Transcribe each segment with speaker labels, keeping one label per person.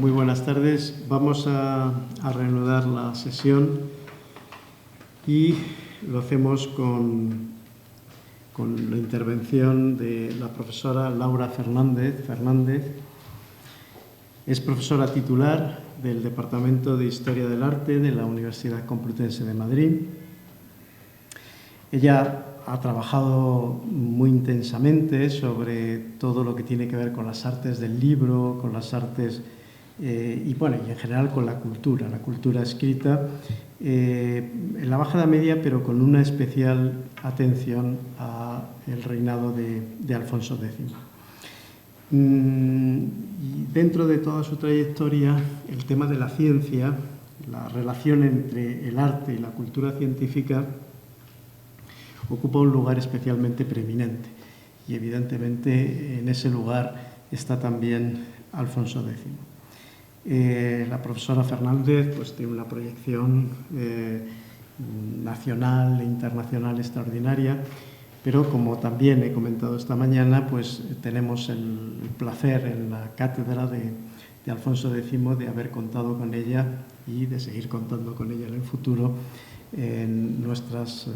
Speaker 1: Muy buenas tardes. Vamos a reanudar la sesión y lo hacemos con la intervención de la profesora Laura Fernández. Es profesora titular del Departamento de Historia del Arte de la Universidad Complutense de Madrid. Ella ha trabajado muy intensamente sobre todo lo que tiene que ver con las artes del libro, con las artes y en general con la cultura escrita en la Baja Edad Media, pero con una especial atención al reinado de Alfonso X. Y dentro de toda su trayectoria, el tema de la ciencia, la relación entre el arte y la cultura científica, ocupa un lugar especialmente preeminente. Y evidentemente en ese lugar está también Alfonso X. La profesora Fernández tiene una proyección nacional e internacional extraordinaria, pero como también he comentado esta mañana, tenemos el placer en la cátedra de Alfonso X de haber contado con ella y de seguir contando con ella en el futuro en nuestras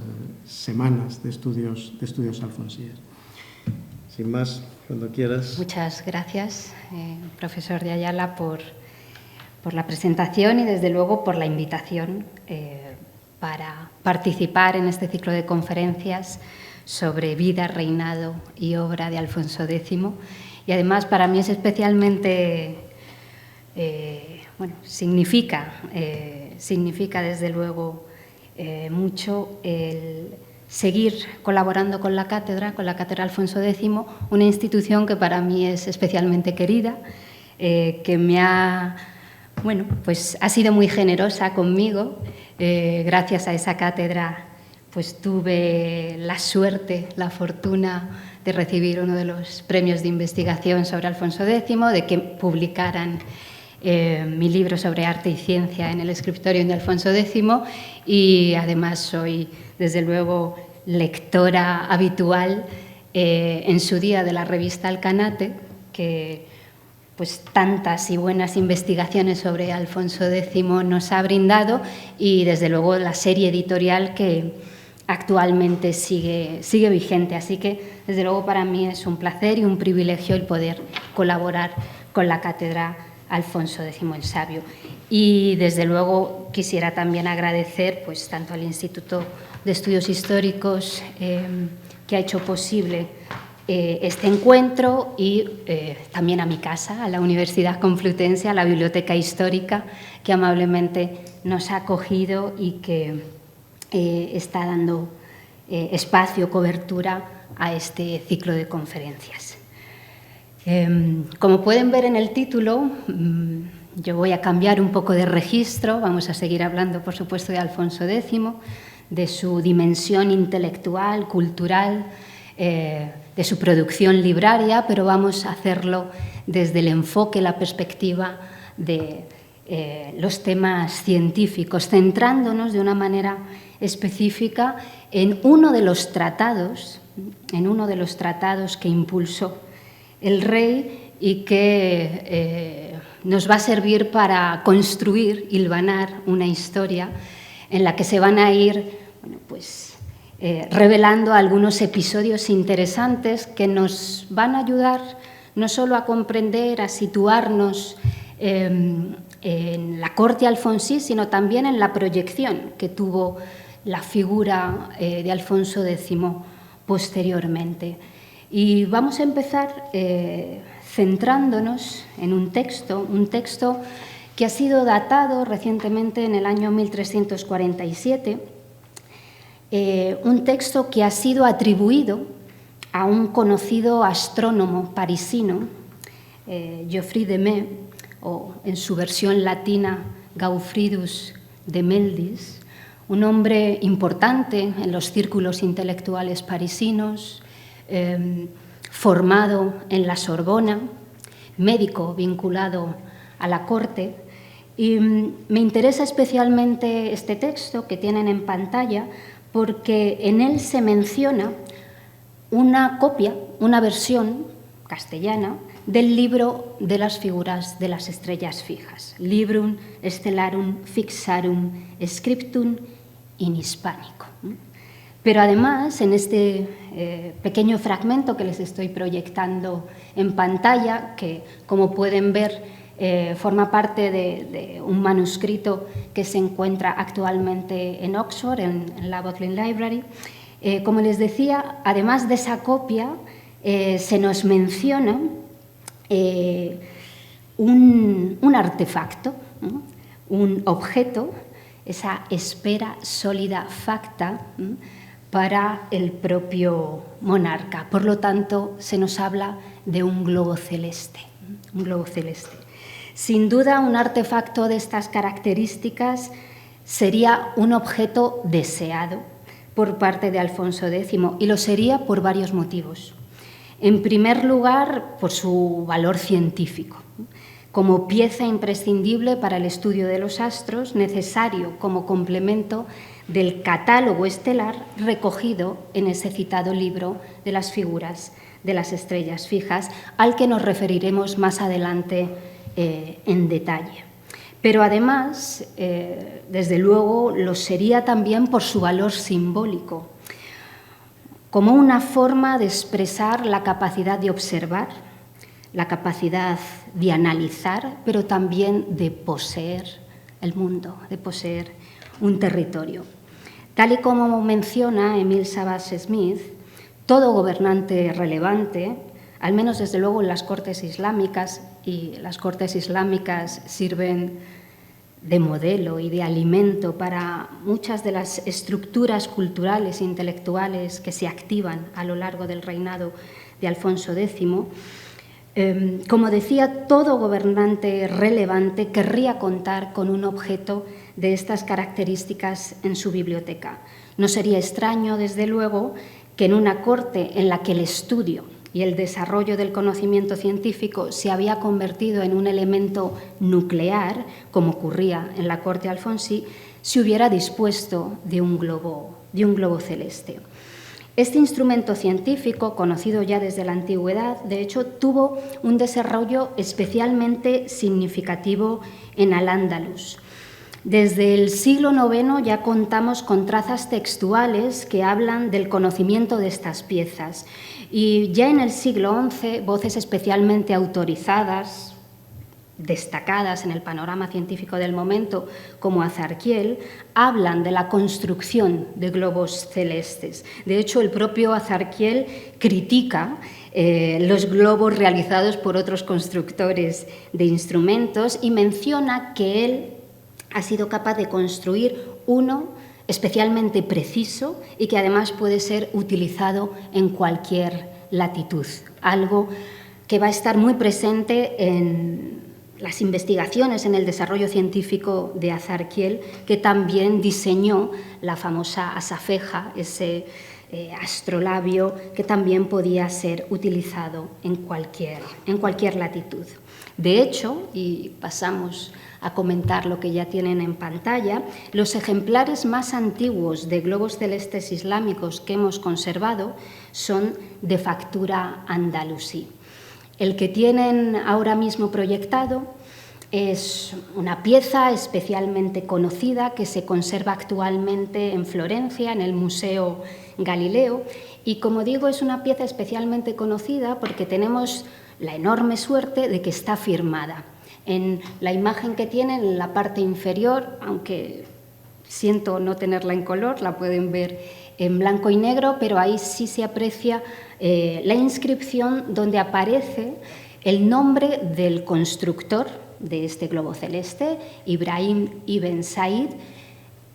Speaker 1: semanas de estudios alfonsíes. Sin más, cuando quieras.
Speaker 2: Muchas gracias, profesor de Ayala, por la presentación y, desde luego, por la invitación para participar en este ciclo de conferencias sobre vida, reinado y obra de Alfonso X. Y, además, para mí es especialmente, significa, desde luego, mucho el seguir colaborando con la Cátedra Alfonso X, una institución que para mí es especialmente querida, que me ha sido muy generosa conmigo. Gracias a esa cátedra tuve la suerte, la fortuna de recibir uno de los premios de investigación sobre Alfonso X, de que publicaran mi libro sobre arte y ciencia en el escritorio de Alfonso X, y además soy, desde luego, lectora habitual en su día de la revista Alcanate, que tantas y buenas investigaciones sobre Alfonso X nos ha brindado, y desde luego la serie editorial que actualmente sigue vigente. Así que, desde luego, para mí es un placer y un privilegio el poder colaborar con la Cátedra Alfonso X el Sabio. Y, desde luego, quisiera también agradecer tanto al Instituto de Estudios Históricos que ha hecho posible este encuentro, y también a mi casa, a la Universidad Complutense, a la Biblioteca Histórica, que amablemente nos ha acogido y que está dando espacio, cobertura a este ciclo de conferencias. Como pueden ver en el título, yo voy a cambiar un poco de registro. Vamos a seguir hablando, por supuesto, de Alfonso X, de su dimensión intelectual, cultural, de su producción libraria, pero vamos a hacerlo desde el enfoque, la perspectiva de los temas científicos, centrándonos de una manera específica en uno de los tratados que impulsó el rey y que nos va a servir para construir, hilvanar una historia en la que se van a ir revelando algunos episodios interesantes que nos van a ayudar no solo a comprender, a situarnos en la corte alfonsí, sino también en la proyección que tuvo la figura de Alfonso X posteriormente. Y vamos a empezar centrándonos en un texto que ha sido datado recientemente en el año 1347, un texto que ha sido atribuido a un conocido astrónomo parisino, Geoffroy de May, o en su versión latina, Gaufridus de Meldis, un hombre importante en los círculos intelectuales parisinos, formado en la Sorbona, médico vinculado a la corte. Y me interesa especialmente este texto que tienen en pantalla, porque en él se menciona una copia, una versión castellana del libro de las figuras de las estrellas fijas, Librum Stellarum Fixarum Scriptum in Hispanico. Pero además, en este pequeño fragmento que les estoy proyectando en pantalla, que como pueden ver forma parte de un manuscrito que se encuentra actualmente en Oxford, en la Bodleian Library, como les decía, además de esa copia, se nos menciona un artefacto, ¿no? Un objeto, esa esfera sólida facta, ¿no?, para el propio monarca. Por lo tanto, se nos habla de un globo celeste. Un globo celeste. Sin duda, un artefacto de estas características sería un objeto deseado por parte de Alfonso X, y lo sería por varios motivos. En primer lugar, por su valor científico, como pieza imprescindible para el estudio de los astros, necesario como complemento del catálogo estelar recogido en ese citado libro de las figuras de las estrellas fijas, al que nos referiremos más adelante en detalle. Pero además, desde luego, lo sería también por su valor simbólico, como una forma de expresar la capacidad de observar, la capacidad de analizar, pero también de poseer el mundo, de poseer un territorio. Tal y como menciona Emile Savage Smith, todo gobernante relevante, al menos desde luego en las cortes islámicas, y las cortes islámicas sirven de modelo y de alimento para muchas de las estructuras culturales e intelectuales que se activan a lo largo del reinado de Alfonso X, como decía, todo gobernante relevante querría contar con un objeto de estas características en su biblioteca. No sería extraño, desde luego, que en una corte en la que el estudio y el desarrollo del conocimiento científico se había convertido en un elemento nuclear, como ocurría en la corte alfonsí, se hubiera dispuesto de un globo celeste. Este instrumento científico, conocido ya desde la antigüedad, de hecho, tuvo un desarrollo especialmente significativo en Al-Ándalus. Desde el siglo IX ya contamos con trazas textuales que hablan del conocimiento de estas piezas, y ya en el siglo XI voces especialmente autorizadas, destacadas en el panorama científico del momento, como Azarquiel, hablan de la construcción de globos celestes. De hecho, el propio Azarquiel critica los globos realizados por otros constructores de instrumentos y menciona que él ha sido capaz de construir uno especialmente preciso y que además puede ser utilizado en cualquier latitud, algo que va a estar muy presente en las investigaciones, en el desarrollo científico de Azarquiel, que también diseñó la famosa asafeja, ese astrolabio que también podía ser utilizado en cualquier latitud. De hecho, y pasamos a comentar lo que ya tienen en pantalla, los ejemplares más antiguos de globos celestes islámicos que hemos conservado son de factura andalusí. El que tienen ahora mismo proyectado es una pieza especialmente conocida que se conserva actualmente en Florencia, en el Museo Galileo, y como digo, es una pieza especialmente conocida porque tenemos la enorme suerte de que está firmada. En la imagen que tienen en la parte inferior, aunque siento no tenerla en color, la pueden ver en blanco y negro, pero ahí sí se aprecia la inscripción donde aparece el nombre del constructor de este globo celeste, Ibrahim ibn Said,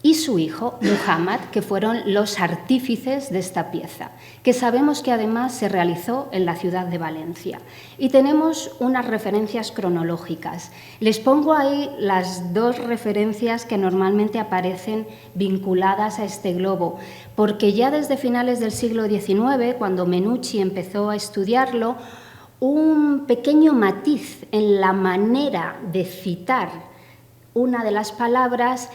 Speaker 2: y su hijo, Muhammad, que fueron los artífices de esta pieza, que sabemos que además se realizó en la ciudad de Valencia. Y tenemos unas referencias cronológicas. Les pongo ahí las dos referencias que normalmente aparecen vinculadas a este globo, porque ya desde finales del siglo XIX, cuando Menucci empezó a estudiarlo, un pequeño matiz en la manera de citar una de las palabras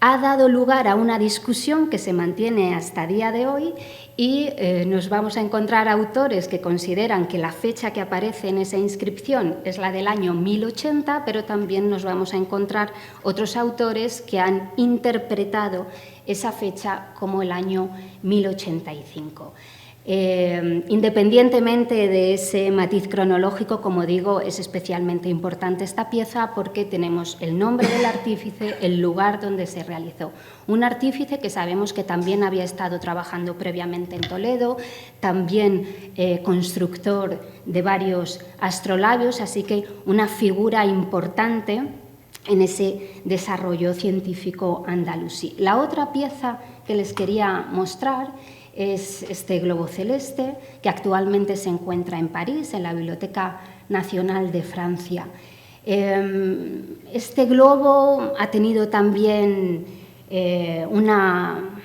Speaker 2: ha dado lugar a una discusión que se mantiene hasta día de hoy y nos vamos a encontrar autores que consideran que la fecha que aparece en esa inscripción es la del año 1080, pero también nos vamos a encontrar otros autores que han interpretado esa fecha como el año 1085. Independientemente de ese matiz cronológico, como digo, es especialmente importante esta pieza porque tenemos el nombre del artífice, el lugar donde se realizó. Un artífice que sabemos que también había estado trabajando previamente en Toledo, también constructor de varios astrolabios, así que una figura importante en ese desarrollo científico andalusí. La otra pieza que les quería mostrar es este globo celeste, que actualmente se encuentra en París, en la Biblioteca Nacional de Francia. Este globo ha tenido también una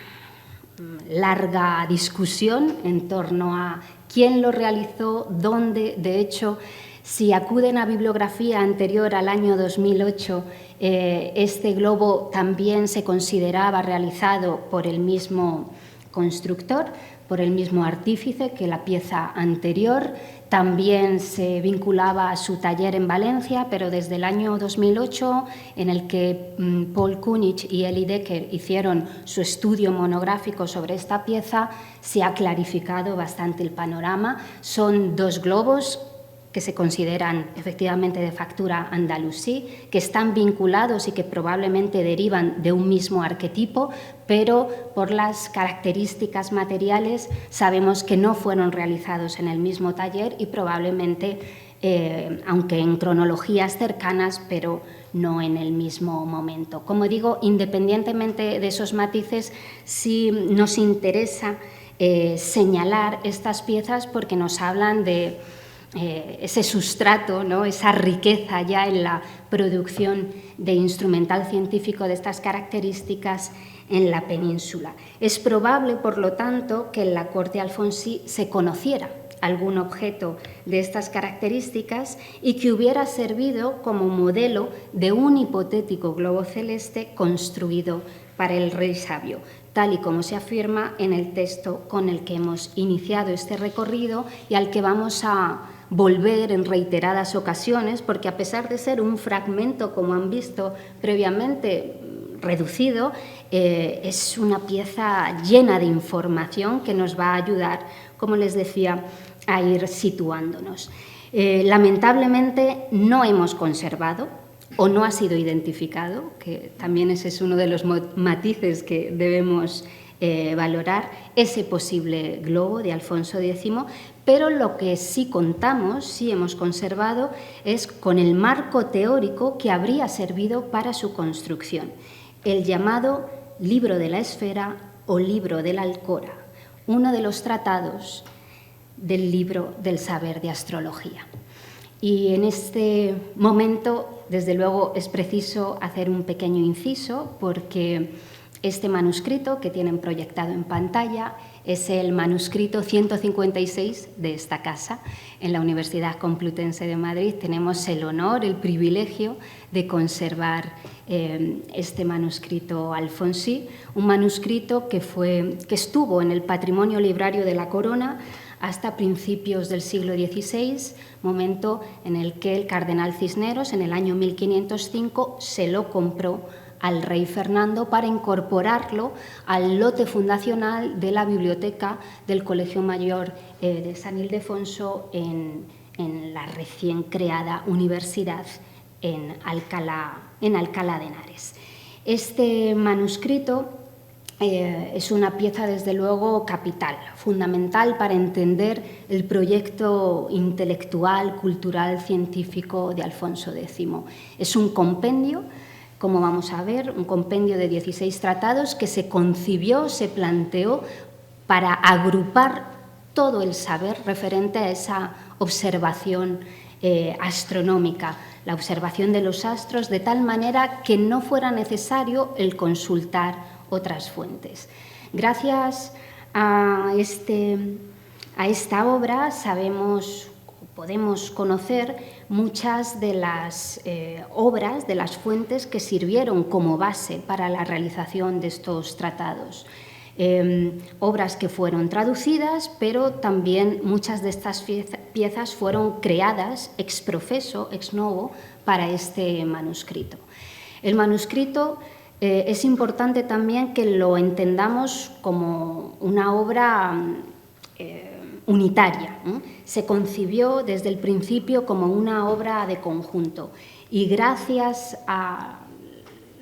Speaker 2: larga discusión en torno a quién lo realizó, dónde. De hecho, si acuden a bibliografía anterior al año 2008, este globo también se consideraba realizado por el mismo constructor, por el mismo artífice que la pieza anterior. También se vinculaba a su taller en Valencia, pero desde el año 2008, en el que Paul Kunitz y Eli Decker hicieron su estudio monográfico sobre esta pieza, se ha clarificado bastante el panorama. Son dos globos que se consideran efectivamente de factura andalusí, que están vinculados y que probablemente derivan de un mismo arquetipo, pero por las características materiales sabemos que no fueron realizados en el mismo taller y probablemente, aunque en cronologías cercanas, pero no en el mismo momento. Como digo, independientemente de esos matices, sí nos interesa señalar estas piezas porque nos hablan de ese sustrato, ¿no? Esa riqueza ya en la producción de instrumental científico de estas características en la península. Es probable, por lo tanto, que en la corte alfonsí se conociera algún objeto de estas características y que hubiera servido como modelo de un hipotético globo celeste construido para el rey sabio, tal y como se afirma en el texto con el que hemos iniciado este recorrido y al que vamos a volver en reiteradas ocasiones, porque a pesar de ser un fragmento, como han visto previamente, reducido, es una pieza llena de información que nos va a ayudar, como les decía, a ir situándonos. Lamentablemente no hemos conservado o no ha sido identificado, que también ese es uno de los matices que debemos valorar, ese posible globo de Alfonso X, pero lo que sí contamos, sí hemos conservado, es con el marco teórico que habría servido para su construcción, el llamado Libro de la Esfera o Libro de la Alcora, uno de los tratados del Libro del Saber de Astrología. Y en este momento, desde luego, es preciso hacer un pequeño inciso porque este manuscrito que tienen proyectado en pantalla es el manuscrito 156 de esta casa. En la Universidad Complutense de Madrid tenemos el honor, el privilegio de conservar este manuscrito alfonsí, un manuscrito que estuvo en el patrimonio librario de la Corona hasta principios del siglo XVI, momento en el que el cardenal Cisneros, en el año 1505, se lo compró al rey Fernando para incorporarlo al lote fundacional de la biblioteca del Colegio Mayor de San Ildefonso en la recién creada universidad en Alcalá de Henares. Este manuscrito es una pieza, desde luego, capital, fundamental para entender el proyecto intelectual, cultural, científico de Alfonso X. Es un compendio, como vamos a ver, un compendio de 16 tratados que se concibió, se planteó para agrupar todo el saber referente a esa observación astronómica, la observación de los astros, de tal manera que no fuera necesario el consultar otras fuentes. Gracias a esta obra sabemos, podemos conocer muchas de las obras, de las fuentes que sirvieron como base para la realización de estos tratados. Obras que fueron traducidas, pero también muchas de estas piezas fueron creadas ex professo, ex novo, para este manuscrito. El manuscrito es importante también que lo entendamos como una obra unitaria. Se concibió desde el principio como una obra de conjunto y gracias a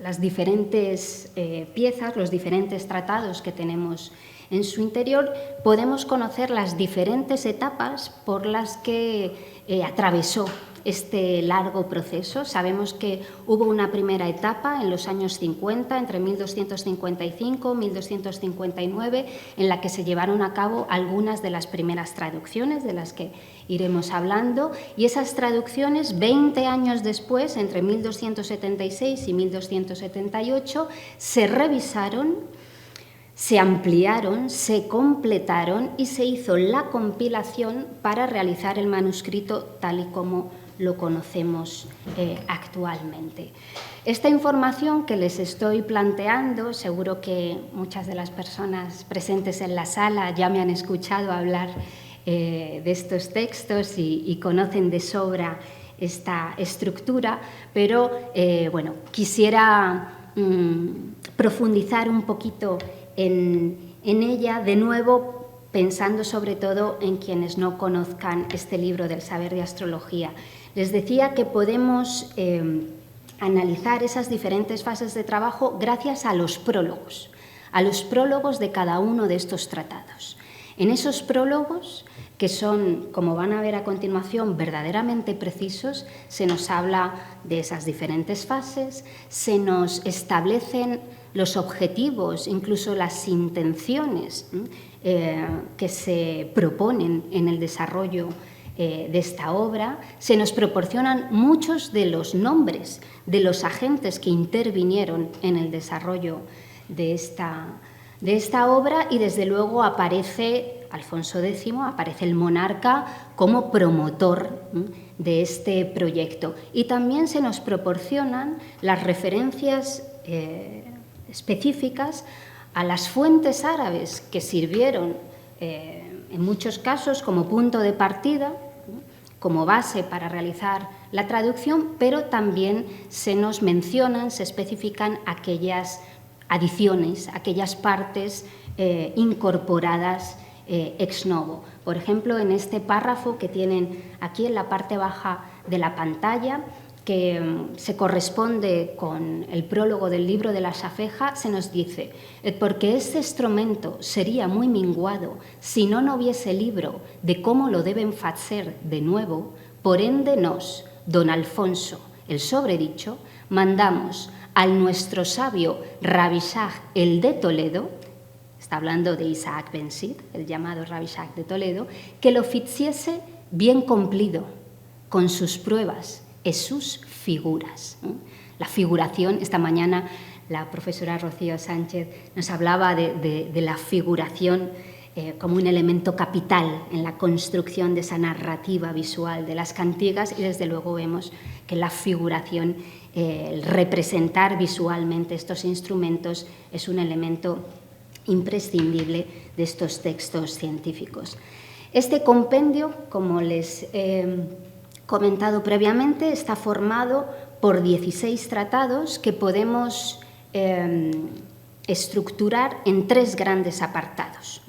Speaker 2: las diferentes piezas, los diferentes tratados que tenemos en su interior, podemos conocer las diferentes etapas por las que atravesó este largo proceso. Sabemos que hubo una primera etapa en los años 50, entre 1255 y 1259, en la que se llevaron a cabo algunas de las primeras traducciones de las que iremos hablando, y esas traducciones 20 años después, entre 1276 y 1278, se revisaron, se ampliaron, se completaron y se hizo la compilación para realizar el manuscrito tal y como lo conocemos actualmente. Esta información que les estoy planteando, seguro que muchas de las personas presentes en la sala ya me han escuchado hablar de estos textos y conocen de sobra esta estructura, pero bueno, quisiera profundizar un poquito en ella, de nuevo pensando sobre todo en quienes no conozcan este libro del saber de astrología. Les decía que podemos analizar esas diferentes fases de trabajo gracias a los prólogos de cada uno de estos tratados. En esos prólogos, que son, como van a ver a continuación, verdaderamente precisos, se nos habla de esas diferentes fases, se nos establecen los objetivos, incluso las intenciones que se proponen en el desarrollo de esta obra. Se nos proporcionan muchos de los nombres de los agentes que intervinieron en el desarrollo de esta obra, y desde luego aparece Alfonso X, aparece el monarca como promotor de este proyecto, y también se nos proporcionan las referencias específicas a las fuentes árabes que sirvieron en muchos casos como punto de partida, como base para realizar la traducción, pero también se nos mencionan, se especifican aquellas adiciones, aquellas partes incorporadas ex novo. Por ejemplo, en este párrafo que tienen aquí en la parte baja de la pantalla, que se corresponde con el prólogo del libro de la Safeja, se nos dice: porque este instrumento sería muy minguado si no hubiese libro de cómo lo deben facer de nuevo, por ende nos, don Alfonso, el sobredicho, mandamos al nuestro sabio Rabbi Shah el de Toledo, está hablando de Isaac Ben Sid, el llamado Rabbi Shah de Toledo, que lo ficiese bien cumplido, con sus pruebas y sus figuras. La figuración, esta mañana la profesora Rocío Sánchez nos hablaba de la figuración como un elemento capital en la construcción de esa narrativa visual de las cantigas, y desde luego vemos que la figuración, el representar visualmente estos instrumentos, es un elemento imprescindible de estos textos científicos. Este compendio, como les comentado previamente, está formado por 16 tratados que podemos estructurar en 3 grandes apartados.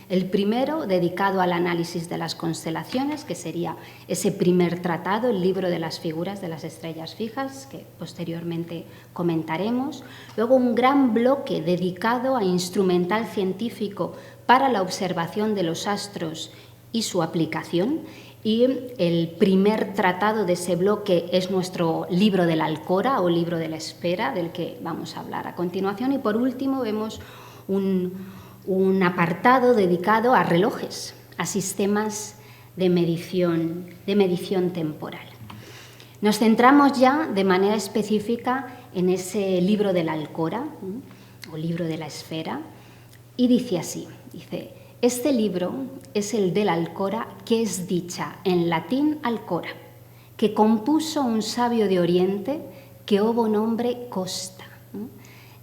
Speaker 2: El primero, dedicado al análisis de las constelaciones, que sería ese primer tratado, el libro de las figuras de las estrellas fijas, que posteriormente comentaremos. Luego, un gran bloque dedicado a instrumental científico para la observación de los astros y su aplicación. Y el primer tratado de ese bloque es nuestro libro de la Alcora o libro de la Esfera, del que vamos a hablar a continuación. Y por último vemos un apartado dedicado a relojes, a sistemas de medición temporal. Nos centramos ya de manera específica en ese libro de la Alcora o libro de la Esfera, y dice así, dice: Este libro es el del Alcora, que es dicha en latín Alcora, que compuso un sabio de Oriente que hubo nombre Costa.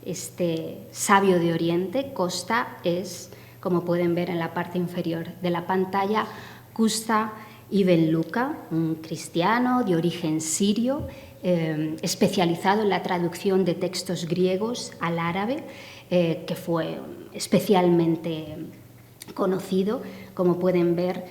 Speaker 2: Este sabio de Oriente, Costa, es, como pueden ver en la parte inferior de la pantalla, Custa Ibn Luca, un cristiano de origen sirio, especializado en la traducción de textos griegos al árabe, que fue especialmente conocido, como pueden ver,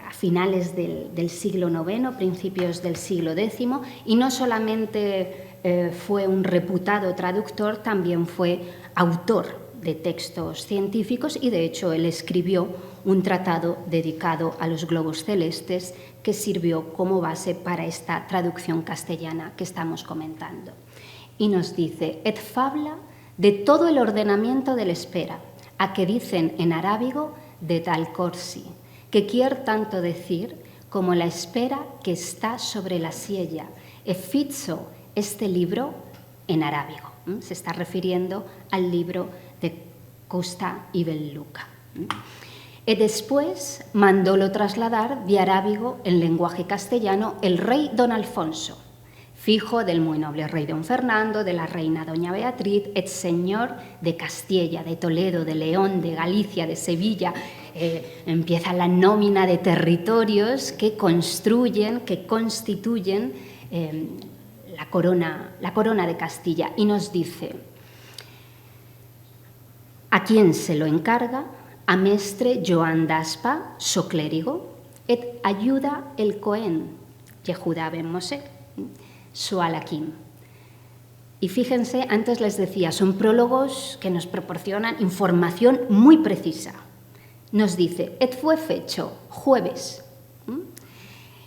Speaker 2: a finales del siglo IX, principios del siglo X, y no solamente fue un reputado traductor, también fue autor de textos científicos y, de hecho, él escribió un tratado dedicado a los globos celestes que sirvió como base para esta traducción castellana que estamos comentando. Y nos dice: «Et fabla de todo el ordenamiento de l'espera, a que dicen en arábigo de tal corsi, que quiere tanto decir como la espera que está sobre la silla, e fitzo este libro en arábigo». Se está refiriendo al libro de Custa Ibn Luca. Y después mandólo trasladar de arábigo en lenguaje castellano el rey don Alfonso, fijo del muy noble rey don Fernando, de la reina doña Beatriz, et señor de Castilla, de Toledo, de León, de Galicia, de Sevilla. Empieza la nómina de territorios que construyen, que constituyen la corona de Castilla, y nos dice: «A quién se lo encarga, a mestre Joan d'Aspa, so clérigo, et ayuda el Cohen, Yehuda ben Mosé, su alaquim». Y fíjense, antes les decía, son prólogos que nos proporcionan información muy precisa. Nos dice: «Et fue fecho jueves,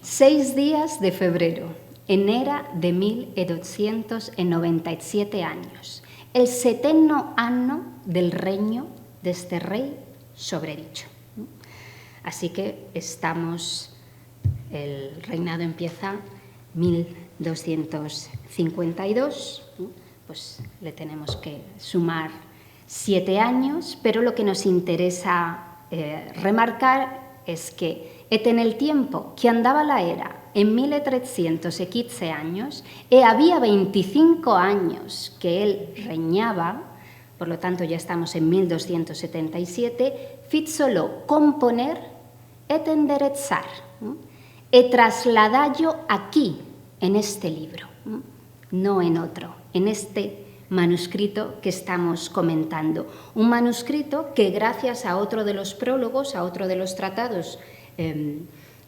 Speaker 2: 6 días de febrero, en era de 1297 años, el 70 anno del reino de este rey sobredicho». Así que el reinado empieza 1252, pues le tenemos que sumar 7 años, pero lo que nos interesa remarcar es que en el tiempo que andaba la era, en 1315 años, e había 25 años que él reñaba, por lo tanto ya estamos en 1277, fitzolo componer et enderezar, e trasladallo aquí, en este libro, no en otro, en este manuscrito que estamos comentando. Un manuscrito que, gracias a otro de los prólogos, a otro de los tratados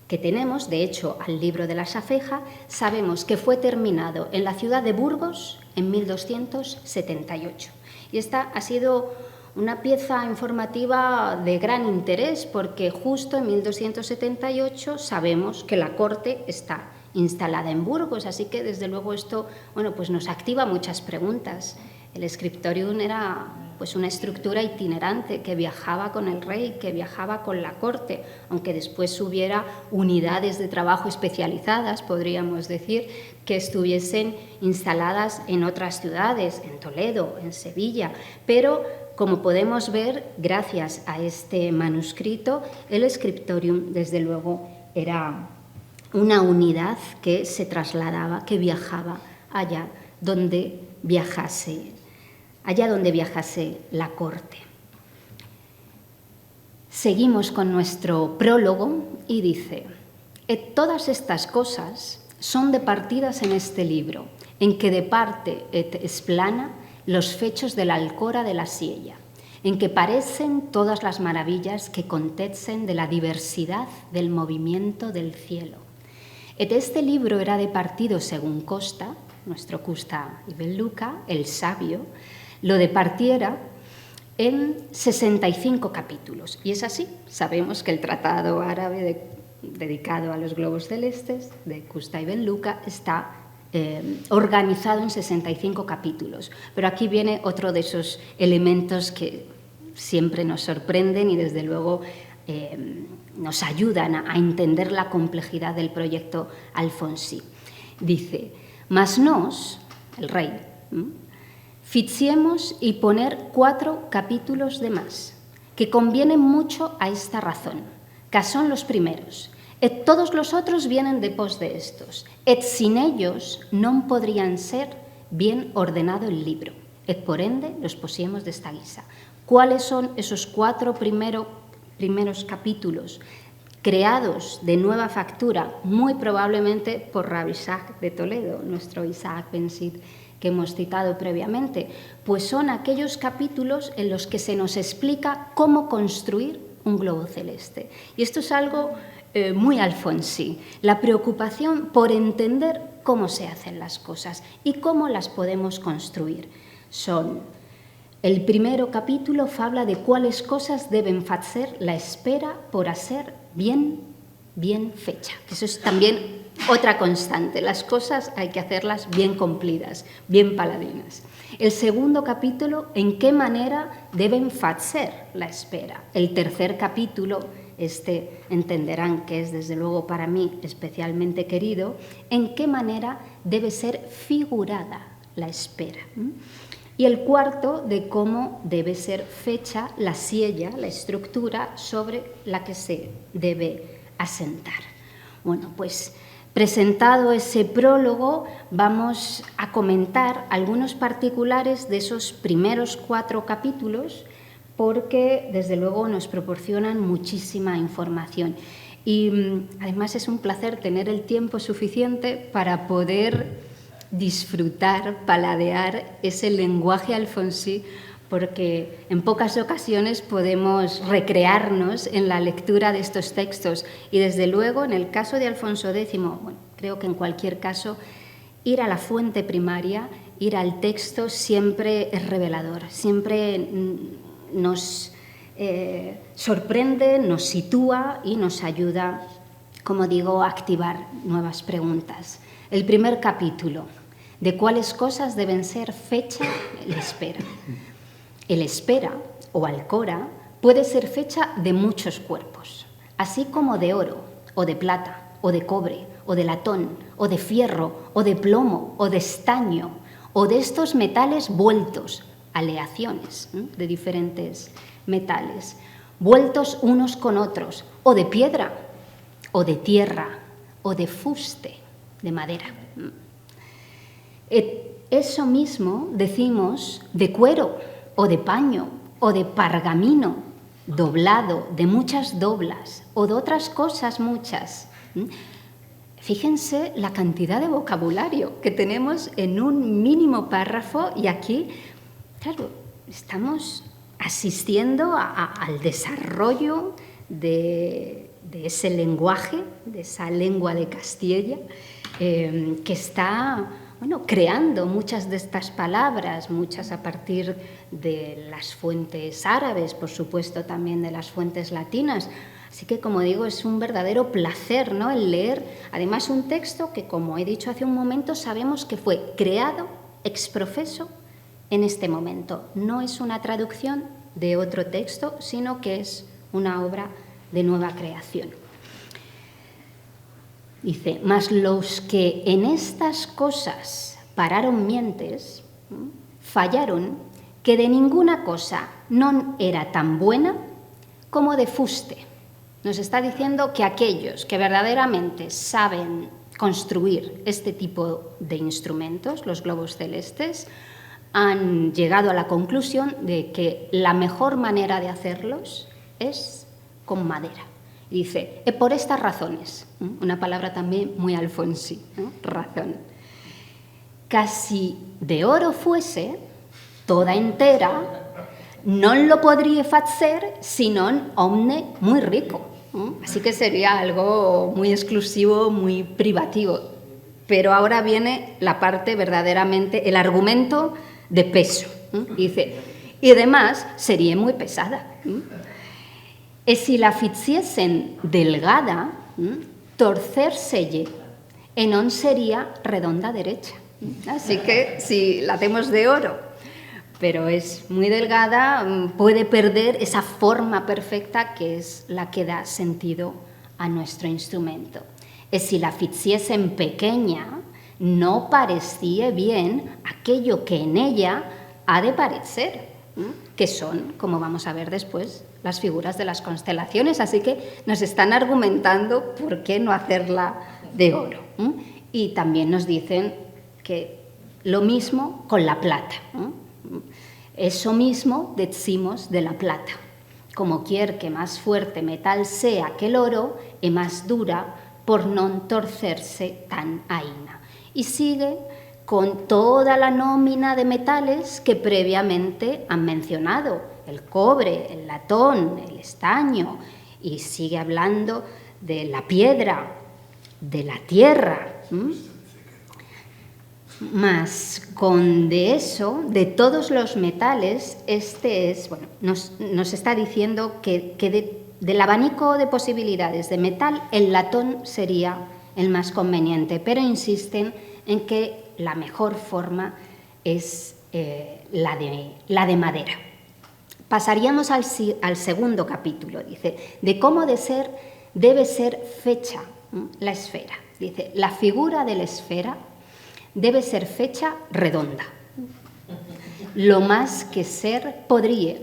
Speaker 2: que tenemos, de hecho al libro de la Safeja, sabemos que fue terminado en la ciudad de Burgos en 1278. Y esta ha sido una pieza informativa de gran interés, porque justo en 1278 sabemos que la corte está instalada en Burgos, así que desde luego esto, pues nos activa muchas preguntas. El scriptorium era pues una estructura itinerante que viajaba con el rey, que viajaba con la corte, aunque después hubiera unidades de trabajo especializadas, podríamos decir, que estuviesen instaladas en otras ciudades, en Toledo, en Sevilla, pero como podemos ver, gracias a este manuscrito, el scriptorium desde luego era una unidad que se trasladaba, que viajaba allá donde viajase la corte. Seguimos con nuestro prólogo y dice: todas estas cosas son departidas en este libro, en que de parte et explana los fechos de la Alcora de la Siella, en que parecen todas las maravillas que contexen de la diversidad del movimiento del cielo. Este libro era departido según Costa, nuestro Custa Ibn Luca, el sabio, lo departiera en 65 capítulos. Y es así, sabemos que el tratado árabe dedicado a los globos celestes de Custa Ibn Luca está organizado en 65 capítulos. Pero aquí viene otro de esos elementos que siempre nos sorprenden y desde luego nos ayudan a entender la complejidad del proyecto Alfonsí. Dice: «Mas nos, el rey, ficiemos y poner 4 capítulos de más, que convienen mucho a esta razón, que son los primeros, et todos los otros vienen depós de estos, et sin ellos non podrían ser bien ordenado el libro, et por ende los posiemos de esta guisa. ¿Cuáles son esos 4 primeros capítulos creados de nueva factura, muy probablemente por Rabbi Isaac de Toledo, nuestro Isaac Ben Sid, que hemos citado previamente? Pues son aquellos capítulos en los que se nos explica cómo construir un globo celeste. Y esto es algo muy alfonsí, la preocupación por entender cómo se hacen las cosas y cómo las podemos construir. El primero capítulo habla de cuáles cosas deben hacer la espera por hacer bien fecha. Eso es también otra constante. Las cosas hay que hacerlas bien cumplidas, bien paladinas. El segundo capítulo, en qué manera deben hacer la espera. El tercer capítulo, entenderán que es desde luego para mí especialmente querido, en qué manera debe ser figurada la espera. Y el cuarto, de cómo debe ser fecha la siella, la estructura sobre la que se debe asentar. Bueno, pues presentado ese prólogo, vamos a comentar algunos particulares de esos primeros 4 capítulos, porque desde luego nos proporcionan muchísima información. Y además es un placer tener el tiempo suficiente para poder disfrutar, paladear ese lenguaje alfonsí, porque en pocas ocasiones podemos recrearnos en la lectura de estos textos y desde luego en el caso de Alfonso X, bueno, creo que en cualquier caso, ir a la fuente primaria, ir al texto siempre es revelador, siempre nos sorprende, nos sitúa y nos ayuda, como digo, a activar nuevas preguntas. El primer capítulo, de cuáles cosas deben ser fecha el espera. El espera o alcora puede ser fecha de muchos cuerpos, así como de oro o de plata o de cobre o de latón o de fierro o de plomo o de estaño o de estos metales vueltos, aleaciones de diferentes metales, vueltos unos con otros, o de piedra o de tierra o de fuste, de madera. Eso mismo decimos de cuero o de paño o de pergamino doblado, de muchas doblas o de otras cosas muchas. Fíjense la cantidad de vocabulario que tenemos en un mínimo párrafo y aquí, claro, estamos asistiendo al desarrollo de ese lenguaje, de esa lengua de Castilla, que está creando muchas de estas palabras, muchas a partir de las fuentes árabes, por supuesto también de las fuentes latinas. Así que, como digo, es un verdadero placer, ¿no?, el leer, además, un texto que, como he dicho hace un momento, sabemos que fue creado ex professo en este momento. No es una traducción de otro texto, sino que es una obra de nueva creación. Dice, mas los que en estas cosas pararon mientes, fallaron que de ninguna cosa non era tan buena como de fuste. Nos está diciendo que aquellos que verdaderamente saben construir este tipo de instrumentos, los globos celestes, han llegado a la conclusión de que la mejor manera de hacerlos es con madera. Dice, por estas razones, una palabra también muy alfonsí, ¿no? Razón. Casi de oro fuese, toda entera, non lo podría facer sino hombre muy rico. Así que sería algo muy exclusivo, muy privativo. Pero ahora viene la parte verdaderamente, el argumento de peso. Dice, y además sería muy pesada. E si la ficiesen delgada, torcérselle, e non sería redonda derecha. Así que si la hacemos de oro, pero es muy delgada, puede perder esa forma perfecta que es la que da sentido a nuestro instrumento. E si la ficiesen pequeña, no parecía bien aquello que en ella ha de parecer, que son, como vamos a ver después, las figuras de las constelaciones. Así que nos están argumentando por qué no hacerla de oro. Y también nos dicen que lo mismo con la plata. Eso mismo decimos de la plata. Como quier que más fuerte metal sea que el oro, e más dura por non torcerse tan aína. Y sigue con toda la nómina de metales que previamente han mencionado, el cobre, el latón, el estaño, y sigue hablando de la piedra, de la tierra. Más con de eso, de todos los metales, nos está diciendo que del abanico de posibilidades de metal, el latón sería el más conveniente, pero insisten en que la mejor forma es la de madera. Pasaríamos al segundo capítulo, dice, de cómo debe ser fecha la esfera. Dice, la figura de la esfera debe ser fecha redonda, lo más que ser podría,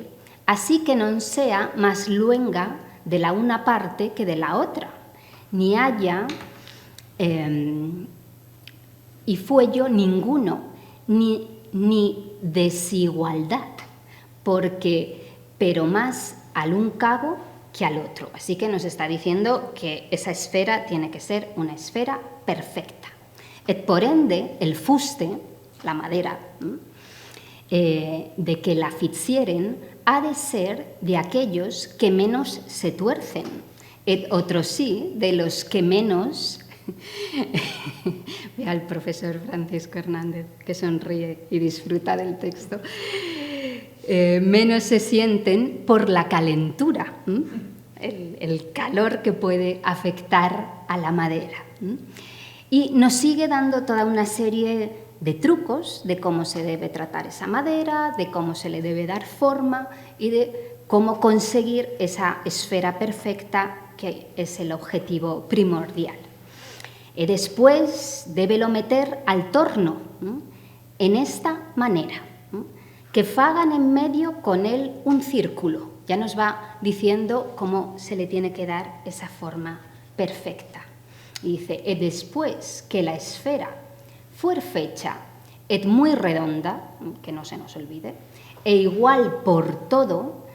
Speaker 2: así que non sea más luenga de la una parte que de la otra, ni haya y fuello ninguno, ni desigualdad, pero más al un cabo que al otro. Así que nos está diciendo que esa esfera tiene que ser una esfera perfecta. Et por ende, el fuste, la madera, de que la fixieren, ha de ser de aquellos que menos se tuercen, et otros sí, de los que menos... Ve al profesor Francisco Hernández, que sonríe y disfruta del texto. Menos se sienten por la calentura, el calor que puede afectar a la madera. Y nos sigue dando toda una serie de trucos de cómo se debe tratar esa madera, de cómo se le debe dar forma y de cómo conseguir esa esfera perfecta que es el objetivo primordial. Y después débelo meter al torno en esta manera, que fagan en medio con él un círculo. Ya nos va diciendo cómo se le tiene que dar esa forma perfecta. Y dice, y después que la esfera fuer fecha et muy redonda, que no se nos olvide, e igual por todo,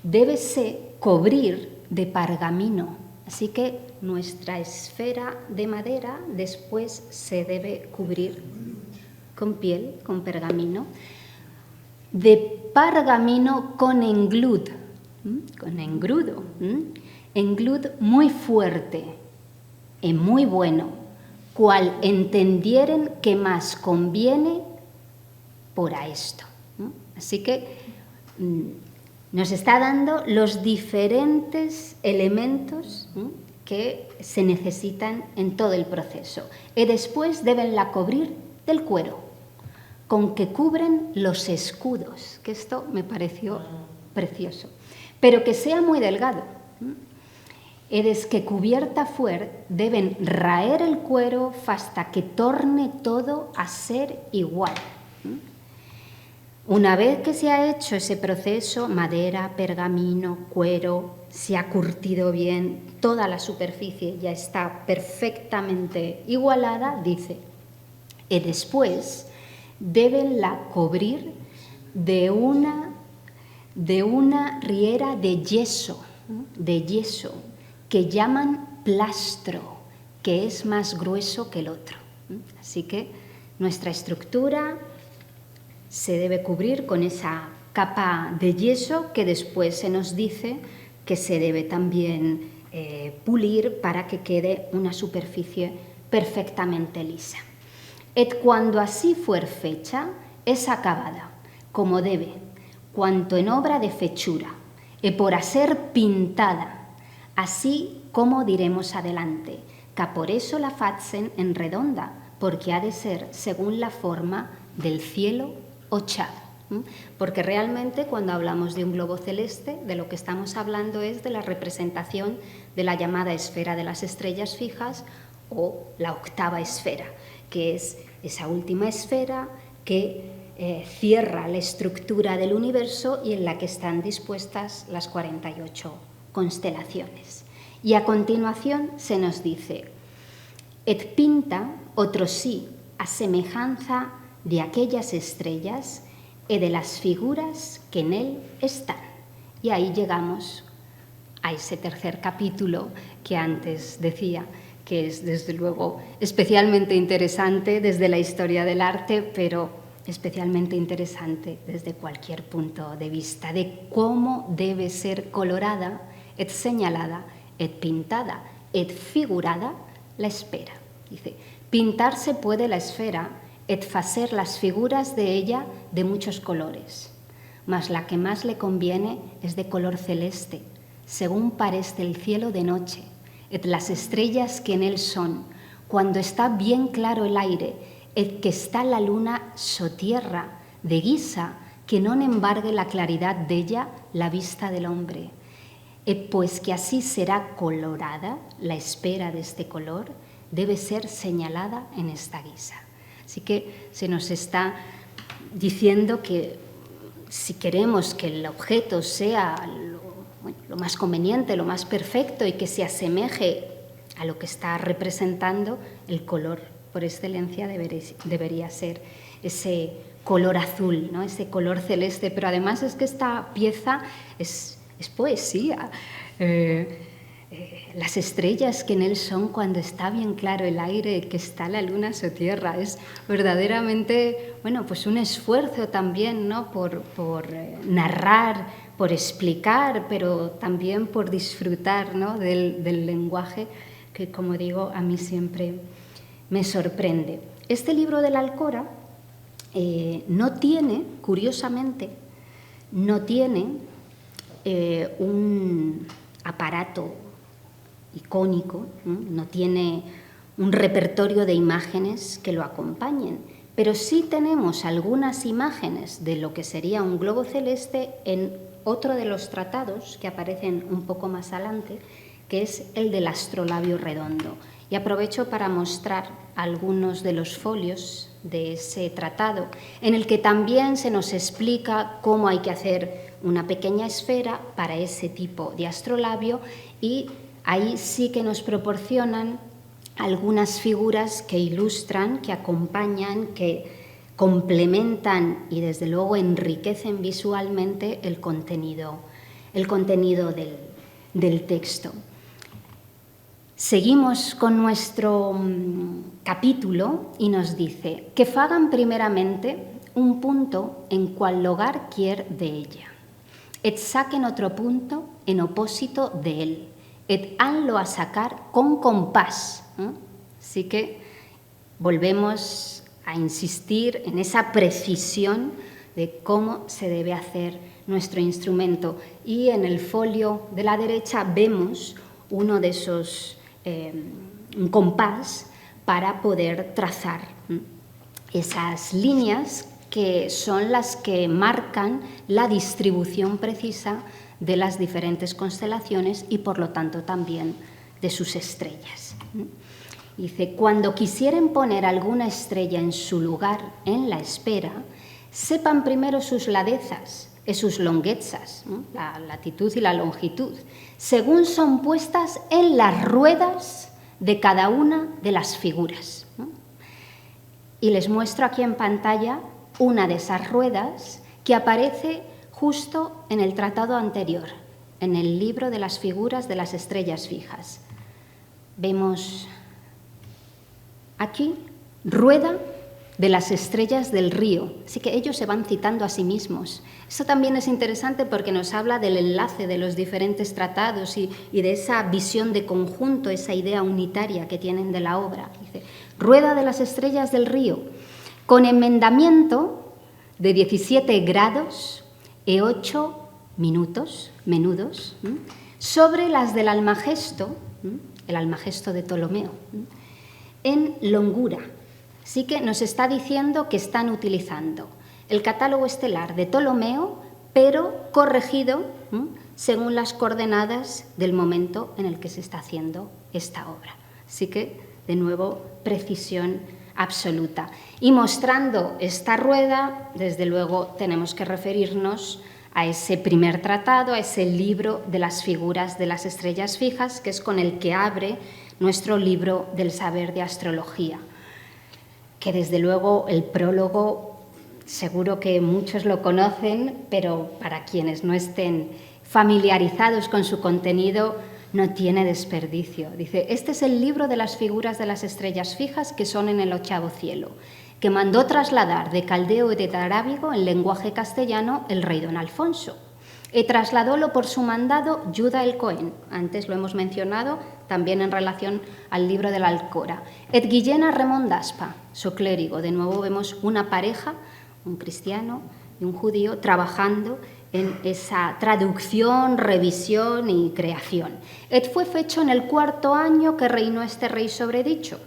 Speaker 2: débese cubrir de pergamino. Así que nuestra esfera de madera después se debe cubrir con piel, con pergamino, de pergamino con englud, con engrudo, englud muy fuerte y muy bueno, cual entendieren que más conviene por a esto. Así que nos está dando los diferentes elementos que se necesitan en todo el proceso. Y después deben la cubrir del cuero, con que cubren los escudos, que esto me pareció precioso, pero que sea muy delgado. Y des que cubierta fuer, deben raer el cuero hasta que torne todo a ser igual. Una vez que se ha hecho ese proceso, madera, pergamino, cuero, se ha curtido bien, toda la superficie ya está perfectamente igualada, dice, y después deben la cubrir de una riera de yeso, que llaman plastro, que es más grueso que el otro. Así que nuestra estructura se debe cubrir con esa capa de yeso que después se nos dice que se debe también pulir para que quede una superficie perfectamente lisa. Et cuando así fuer fecha, es acabada, como debe, cuanto en obra de fechura, e por hacer pintada, así como diremos adelante, que por eso la facen en redonda, porque ha de ser según la forma del cielo ochado. Porque realmente cuando hablamos de un globo celeste, de lo que estamos hablando es de la representación de la llamada esfera de las estrellas fijas o la octava esfera, que es esa última esfera que cierra la estructura del universo y en la que están dispuestas las 48 constelaciones. Y a continuación se nos dice: et pinta otro sí a semejanza de aquellas estrellas y de las figuras que en él están. Y ahí llegamos a ese tercer capítulo que antes decía, que es desde luego especialmente interesante desde la historia del arte, pero especialmente interesante desde cualquier punto de vista, de cómo debe ser colorada, et señalada, et pintada, et figurada la esfera. Dice, pintarse puede la esfera, et facer las figuras de ella de muchos colores, mas la que más le conviene es de color celeste, según parece el cielo de noche, et las estrellas que en él son, cuando está bien claro el aire, et que está la luna sotierra, de guisa que no embargue la claridad de ella la vista del hombre. Et pues que así será colorada, la esfera de este color debe ser señalada en esta guisa. Así que se nos está diciendo que si queremos que el objeto sea lo más conveniente, lo más perfecto y que se asemeje a lo que está representando, el color por excelencia debería ser ese color azul, ¿no? Ese color celeste. Pero además es que esta pieza es poesía. Las estrellas que en él son cuando está bien claro el aire, que está la luna sotierra, es verdaderamente, bueno, pues un esfuerzo también, ¿no? por narrar, por explicar, pero también por disfrutar, ¿no? del lenguaje que, como digo, a mí siempre me sorprende. Este libro de la Alcora no tiene, curiosamente, no tiene un aparato icónico, no tiene un repertorio de imágenes que lo acompañen, pero sí tenemos algunas imágenes de lo que sería un globo celeste en otro de los tratados que aparecen un poco más adelante, que es el del astrolabio redondo. Y aprovecho para mostrar algunos de los folios de ese tratado, en el que también se nos explica cómo hay que hacer una pequeña esfera para ese tipo de astrolabio, y ahí sí que nos proporcionan algunas figuras que ilustran, que acompañan, que complementan y desde luego enriquecen visualmente el contenido del texto. Seguimos con nuestro capítulo y nos dice que fagan primeramente un punto en cual lugar quier de ella, et saquen otro punto en opósito de él, et hanlo a sacar con compás. Así que volvemos a insistir en esa precisión de cómo se debe hacer nuestro instrumento. Y en el folio de la derecha vemos uno de esos un compás para poder trazar esas líneas que son las que marcan la distribución precisa de las diferentes constelaciones y por lo tanto también de sus estrellas. Dice, cuando quisieren poner alguna estrella en su lugar en la esfera, sepan primero sus ladezas y sus longuezas, ¿no? La latitud y la longitud, según son puestas en las ruedas de cada una de las figuras, ¿no? Y les muestro aquí en pantalla una de esas ruedas que aparece justo en el tratado anterior, en el libro de las figuras de las estrellas fijas. Vemos aquí rueda de las estrellas del río, así que ellos se van citando a sí mismos. Esto también es interesante porque nos habla del enlace de los diferentes tratados y de esa visión de conjunto, esa idea unitaria que tienen de la obra. Dice, rueda de las estrellas del río, con enmendamiento de 17 grados y 8 minutos, menudos, sobre las del Almagesto, el Almagesto de Ptolomeo, en longura. Así que nos está diciendo que están utilizando el catálogo estelar de Ptolomeo, pero corregido según las coordenadas del momento en el que se está haciendo esta obra. Así que, de nuevo, precisión absoluta. Y mostrando esta rueda, desde luego tenemos que referirnos a ese primer tratado, a ese libro de las figuras de las estrellas fijas, que es con el que abre nuestro libro del saber de astrología, que desde luego el prólogo seguro que muchos lo conocen, pero para quienes no estén familiarizados con su contenido no tiene desperdicio. Dice, este es el libro de las figuras de las estrellas fijas que son en el 8º cielo, que mandó trasladar de caldeo y de arábigo en lenguaje castellano el rey don Alfonso. Y trasladólo por su mandado Yuda el Cohen, antes lo hemos mencionado también en relación al libro de la Alcora. Et Guillena Remond d'Aspa, su clérigo. De nuevo vemos una pareja, un cristiano y un judío, trabajando en esa traducción, revisión y creación. Et fue fecho en el 4º año que reinó este rey sobredicho,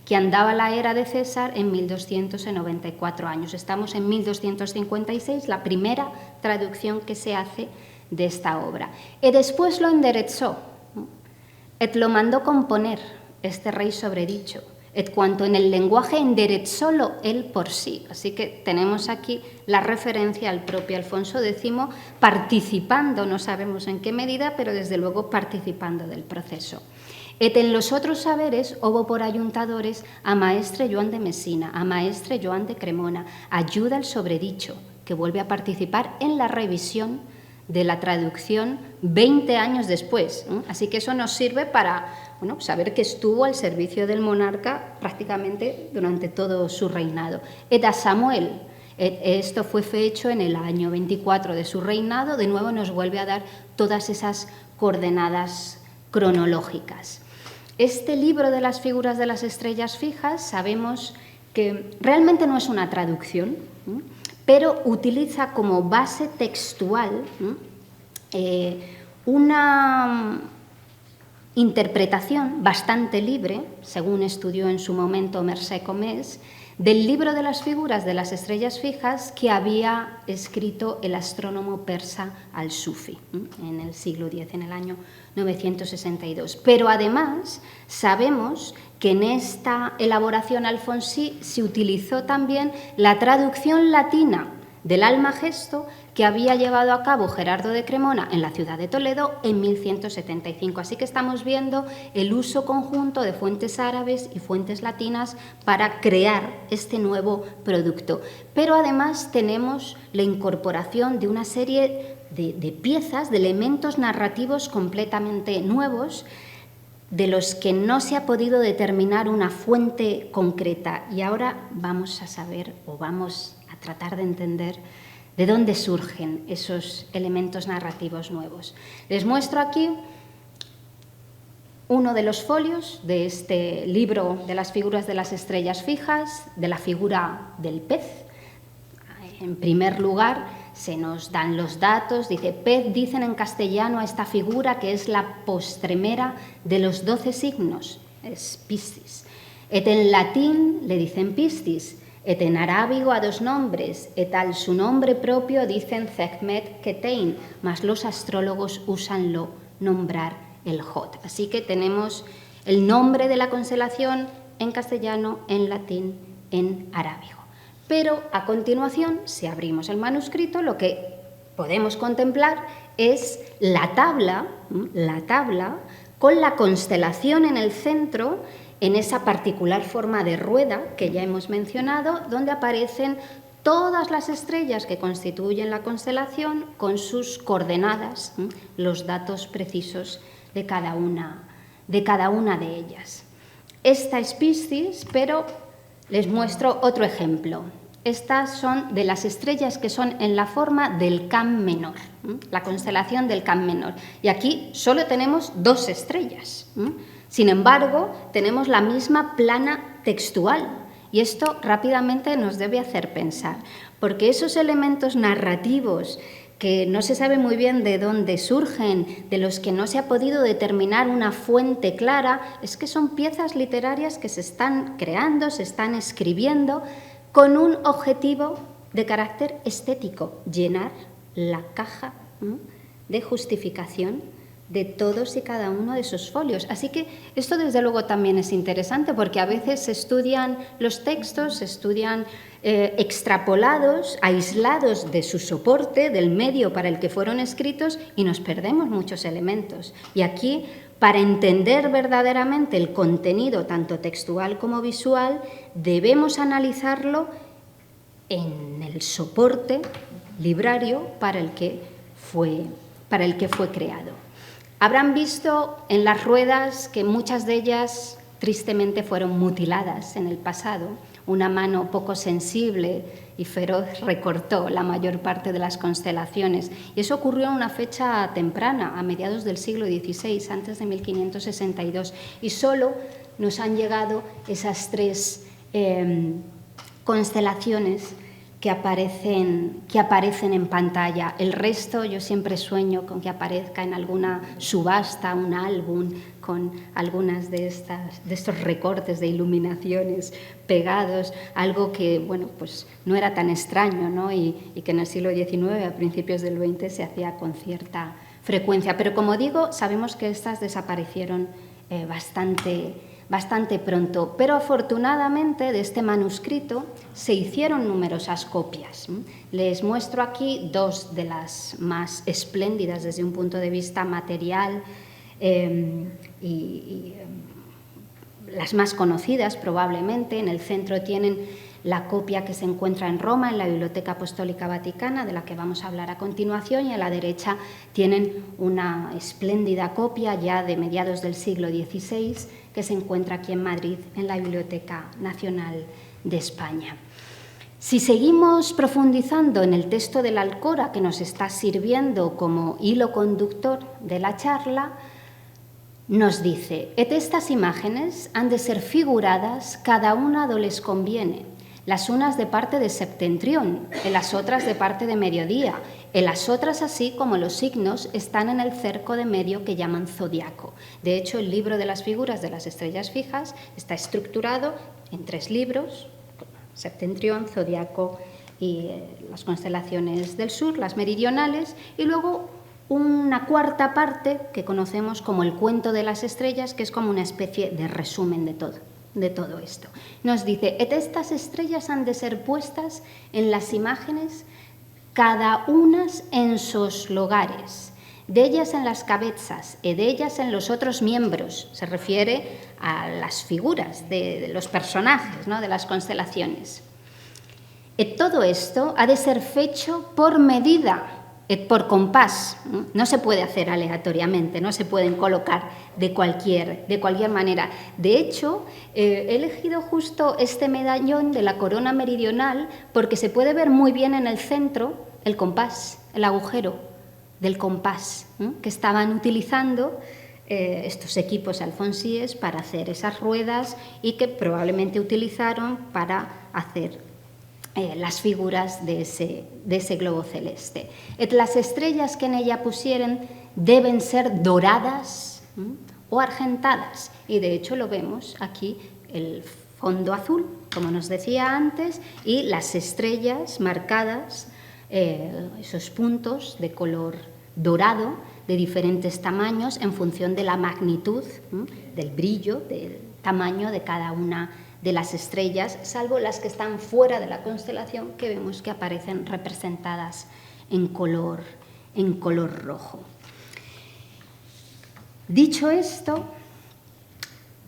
Speaker 2: que andaba la era de César en 1294 años. Estamos en 1256, la primera traducción que se hace de esta obra. Y después lo enderezó, et lo mandó componer este rey sobredicho, et cuanto en el lenguaje enderezólo él por sí. Así que tenemos aquí la referencia al propio Alfonso X participando, no sabemos en qué medida, pero desde luego participando del proceso. Et en los otros saberes hubo por ayuntadores a maestre Joan de Mesina, a maestre Joan de Cremona, ayuda al sobredicho, que vuelve a participar en la revisión de la traducción 20 años después. Así que eso nos sirve para saber que estuvo al servicio del monarca prácticamente durante todo su reinado. Et a Samuel, esto fue hecho en el año 24 de su reinado, de nuevo nos vuelve a dar todas esas coordenadas cronológicas. Este libro de las figuras de las estrellas fijas sabemos que realmente no es una traducción, pero utiliza como base textual una interpretación bastante libre, según estudió en su momento Mercè Comés, del libro de las figuras de las estrellas fijas que había escrito el astrónomo persa Al-Sufi en el siglo X, en el año 962. Pero además sabemos que en esta elaboración alfonsí se utilizó también la traducción latina del Almagesto que había llevado a cabo Gerardo de Cremona en la ciudad de Toledo en 1175. Así que estamos viendo el uso conjunto de fuentes árabes y fuentes latinas para crear este nuevo producto. Pero además tenemos la incorporación de una serie de piezas, de elementos narrativos completamente nuevos, de los que no se ha podido determinar una fuente concreta. Y ahora vamos a saber, o vamos a tratar de entender, de dónde surgen esos elementos narrativos nuevos. Les muestro aquí uno de los folios de este libro de las figuras de las estrellas fijas, de la figura del pez. En primer lugar, se nos dan los datos, dice, pez dicen en castellano a esta figura que es la postremera de los 12 signos, es Piscis. Et en latín le dicen Piscis, et en arábigo a 2 nombres, et al su nombre propio dicen Sekhmet Ketein, mas los astrólogos úsanlo nombrar el Jod. Así que tenemos el nombre de la constelación en castellano, en latín, en arábigo. Pero a continuación, si abrimos el manuscrito, lo que podemos contemplar es la tabla con la constelación en el centro, en esa particular forma de rueda que ya hemos mencionado, donde aparecen todas las estrellas que constituyen la constelación con sus coordenadas, los datos precisos de cada una de ellas. Esta es Piscis, pero les muestro otro ejemplo. Estas son de las estrellas que son en la forma del Can menor, la constelación del Can menor. Y aquí solo tenemos 2 estrellas. Sin embargo, tenemos la misma plana textual. Y esto rápidamente nos debe hacer pensar, porque esos elementos narrativos que no se sabe muy bien de dónde surgen, de los que no se ha podido determinar una fuente clara, es que son piezas literarias que se están creando, se están escribiendo, con un objetivo de carácter estético, llenar la caja de justificación de todos y cada uno de esos folios. Así que esto desde luego también es interesante porque a veces se estudian los textos, se estudian extrapolados, aislados de su soporte, del medio para el que fueron escritos y nos perdemos muchos elementos. Y aquí, para entender verdaderamente el contenido, tanto textual como visual, debemos analizarlo en el soporte librario para el que fue creado. Habrán visto en las ruedas que muchas de ellas tristemente fueron mutiladas en el pasado. Una mano poco sensible y feroz recortó la mayor parte de las constelaciones. Y eso ocurrió en una fecha temprana, a mediados del siglo XVI, antes de 1562. Y solo nos han llegado esas 3 constelaciones que aparecen en pantalla. El resto, yo siempre sueño con que aparezca en alguna subasta, un álbum, con algunas de estos recortes de iluminaciones pegados, algo que, bueno, pues no era tan extraño, ¿no? Y que en el siglo XIX, a principios del XX, se hacía con cierta frecuencia. Pero, como digo, sabemos que estas desaparecieron bastante pronto, pero afortunadamente de este manuscrito se hicieron numerosas copias. Les muestro aquí 2 de las más espléndidas desde un punto de vista material y las más conocidas probablemente. En el centro tienen la copia que se encuentra en Roma, en la Biblioteca Apostólica Vaticana, de la que vamos a hablar a continuación, y a la derecha tienen una espléndida copia ya de mediados del siglo XVI que se encuentra aquí en Madrid, en la Biblioteca Nacional de España. Si seguimos profundizando en el texto de la Alcora, que nos está sirviendo como hilo conductor de la charla, nos dice: «Et estas imágenes han de ser figuradas cada una do les conviene, las unas de parte de septentrión, en las otras de parte de mediodía, en las otras, así como los signos, están en el cerco de medio que llaman zodiaco». De hecho, el libro de las figuras de las estrellas fijas está estructurado en 3 libros: septentrión, zodiaco y las constelaciones del sur, las meridionales, y luego una cuarta parte que conocemos como el cuento de las estrellas, que es como una especie de resumen de todo esto. Nos dice: «Et estas estrellas han de ser puestas en las imágenes, cada unas en sus lugares, de ellas en las cabezas y de ellas en los otros miembros». Se refiere a las figuras de los personajes, ¿no?, de las constelaciones. «Et todo esto ha de ser fecho por medida, et por compás». No se puede hacer aleatoriamente, no se pueden colocar de cualquier manera. De hecho, he elegido justo este medallón de la corona meridional porque se puede ver muy bien en el centro el compás, el agujero del compás, que estaban utilizando estos equipos alfonsíes para hacer esas ruedas y que probablemente utilizaron para hacer las figuras de ese globo celeste. «Et las estrellas que en ella pusieren deben ser doradas o argentadas». Y de hecho lo vemos aquí, el fondo azul, como nos decía antes, y las estrellas marcadas, esos puntos de color dorado de diferentes tamaños en función de la magnitud, del brillo, del tamaño de cada una de las estrellas, salvo las que están fuera de la constelación, que vemos que aparecen representadas en color rojo. Dicho esto,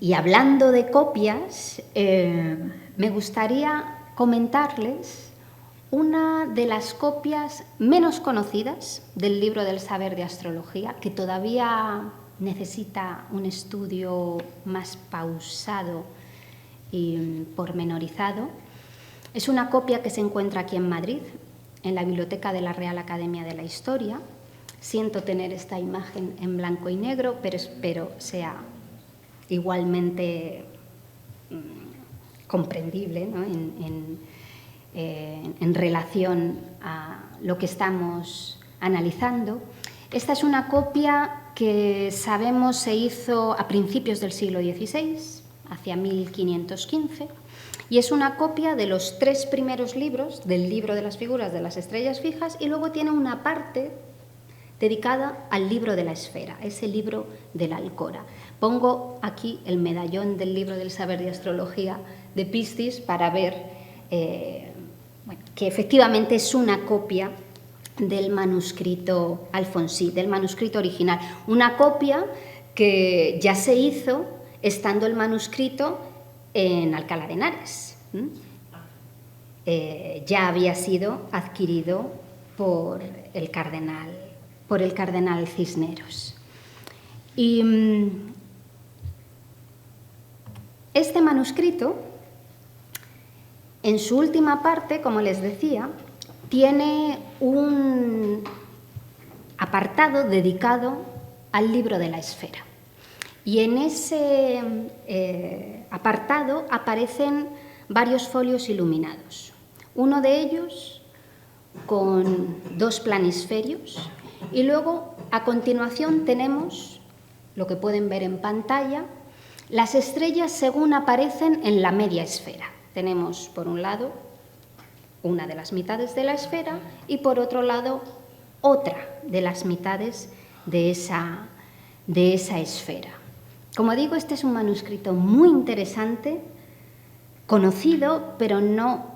Speaker 2: y hablando de copias, me gustaría comentarles una de las copias menos conocidas del libro del saber de astrología, que todavía necesita un estudio más pausado y pormenorizado. Es una copia que se encuentra aquí en Madrid, en la Biblioteca de la Real Academia de la Historia. Siento tener esta imagen en blanco y negro, pero espero sea igualmente comprendible, ¿no?, en relación a lo que estamos analizando. Esta es una copia que sabemos se hizo a principios del siglo XVI, hacia 1515, y es una copia de los 3 primeros libros del libro de las figuras de las estrellas fijas, y luego tiene una parte dedicada al libro de la esfera, ese libro de la Alcora. Pongo aquí el medallón del libro del saber de astrología de Piscis para ver que efectivamente es una copia del manuscrito alfonsí, del manuscrito original. Una copia que ya se hizo estando el manuscrito en Alcalá de Henares. Ya había sido adquirido por el cardenal Cisneros. Y este manuscrito, en su última parte, como les decía, tiene un apartado dedicado al libro de la esfera. Y en ese apartado aparecen varios folios iluminados. Uno de ellos con 2 planisferios y luego a continuación tenemos, lo que pueden ver en pantalla, las estrellas según aparecen en la media esfera. Tenemos por un lado una de las mitades de la esfera y por otro lado otra de las mitades de esa esfera. Como digo, este es un manuscrito muy interesante, conocido, pero no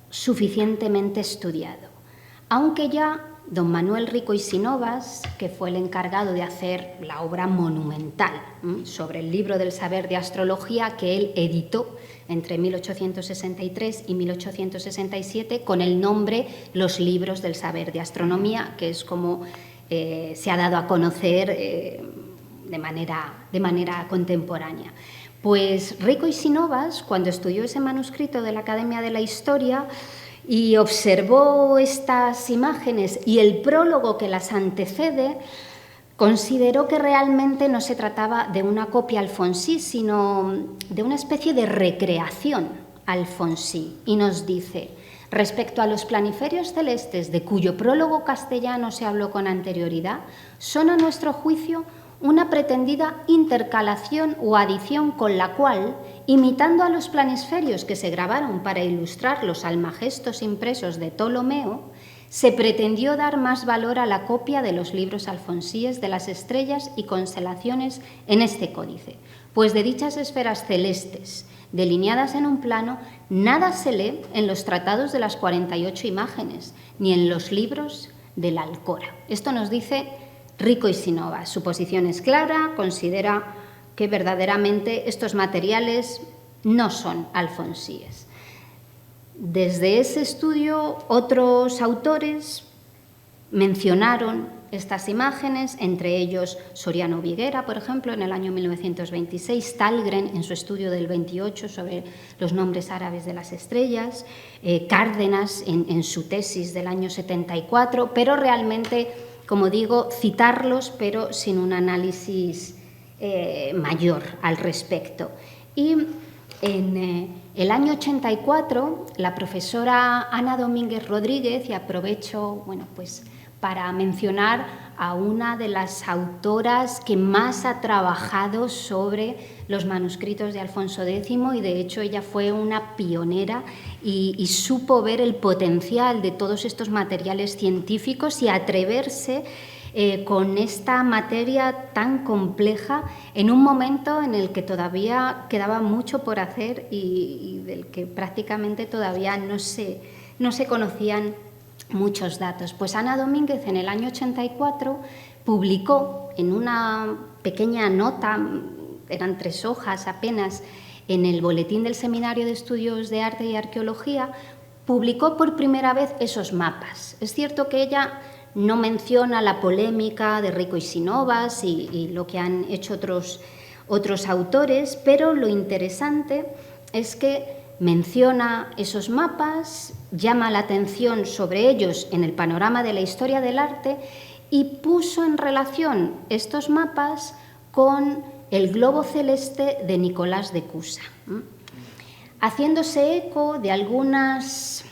Speaker 2: suficientemente estudiado. Aunque ya don Manuel Rico y Sinovas, que fue el encargado de hacer la obra monumental sobre el libro del saber de astrología que él editó entre 1863 y 1867 con el nombre Los libros del saber de astronomía, que es como se ha dado a conocer de manera contemporánea. Pues Rico y Sinovas, cuando estudió ese manuscrito de la Academia de la Historia y observó estas imágenes y el prólogo que las antecede, consideró que realmente no se trataba de una copia alfonsí, sino de una especie de recreación alfonsí. Y nos dice: respecto a los planiferios celestes de cuyo prólogo castellano se habló con anterioridad, son a nuestro juicio una pretendida intercalación o adición con la cual, imitando a los planisferios que se grabaron para ilustrar los almagestos impresos de Ptolomeo, se pretendió dar más valor a la copia de los libros alfonsíes de las estrellas y constelaciones en este códice, pues de dichas esferas celestes delineadas en un plano, nada se lee en los tratados de las 48 imágenes, ni en los libros de la Alcora. Esto nos dice Rico y Sinovas. Su posición es clara, considera que verdaderamente estos materiales no son alfonsíes. Desde ese estudio, otros autores mencionaron estas imágenes, entre ellos Soriano Viguera, por ejemplo, en el año 1926, Thalgren en su estudio del 28 sobre los nombres árabes de las estrellas, Cárdenas en su tesis del año 74, pero realmente, como digo, citarlos, pero sin un análisis mayor al respecto. Y en el año 84, la profesora Ana Domínguez Rodríguez, y aprovecho para mencionar a una de las autoras que más ha trabajado sobre los manuscritos de Alfonso X, y de hecho ella fue una pionera y supo ver el potencial de todos estos materiales científicos y atreverse con esta materia tan compleja en un momento en el que todavía quedaba mucho por hacer y del que prácticamente todavía no se conocían muchos datos. Pues Ana Domínguez en el año 84 publicó en una pequeña nota, eran 3 hojas apenas, en el Boletín del Seminario de Estudios de Arte y Arqueología, publicó por primera vez esos mapas. Es cierto que ella no menciona la polémica de Rico y Sinovas y lo que han hecho otros autores, pero lo interesante es que menciona esos mapas, llama la atención sobre ellos en el panorama de la historia del arte y puso en relación estos mapas con el globo celeste de Nicolás de Cusa, haciéndose eco de algunas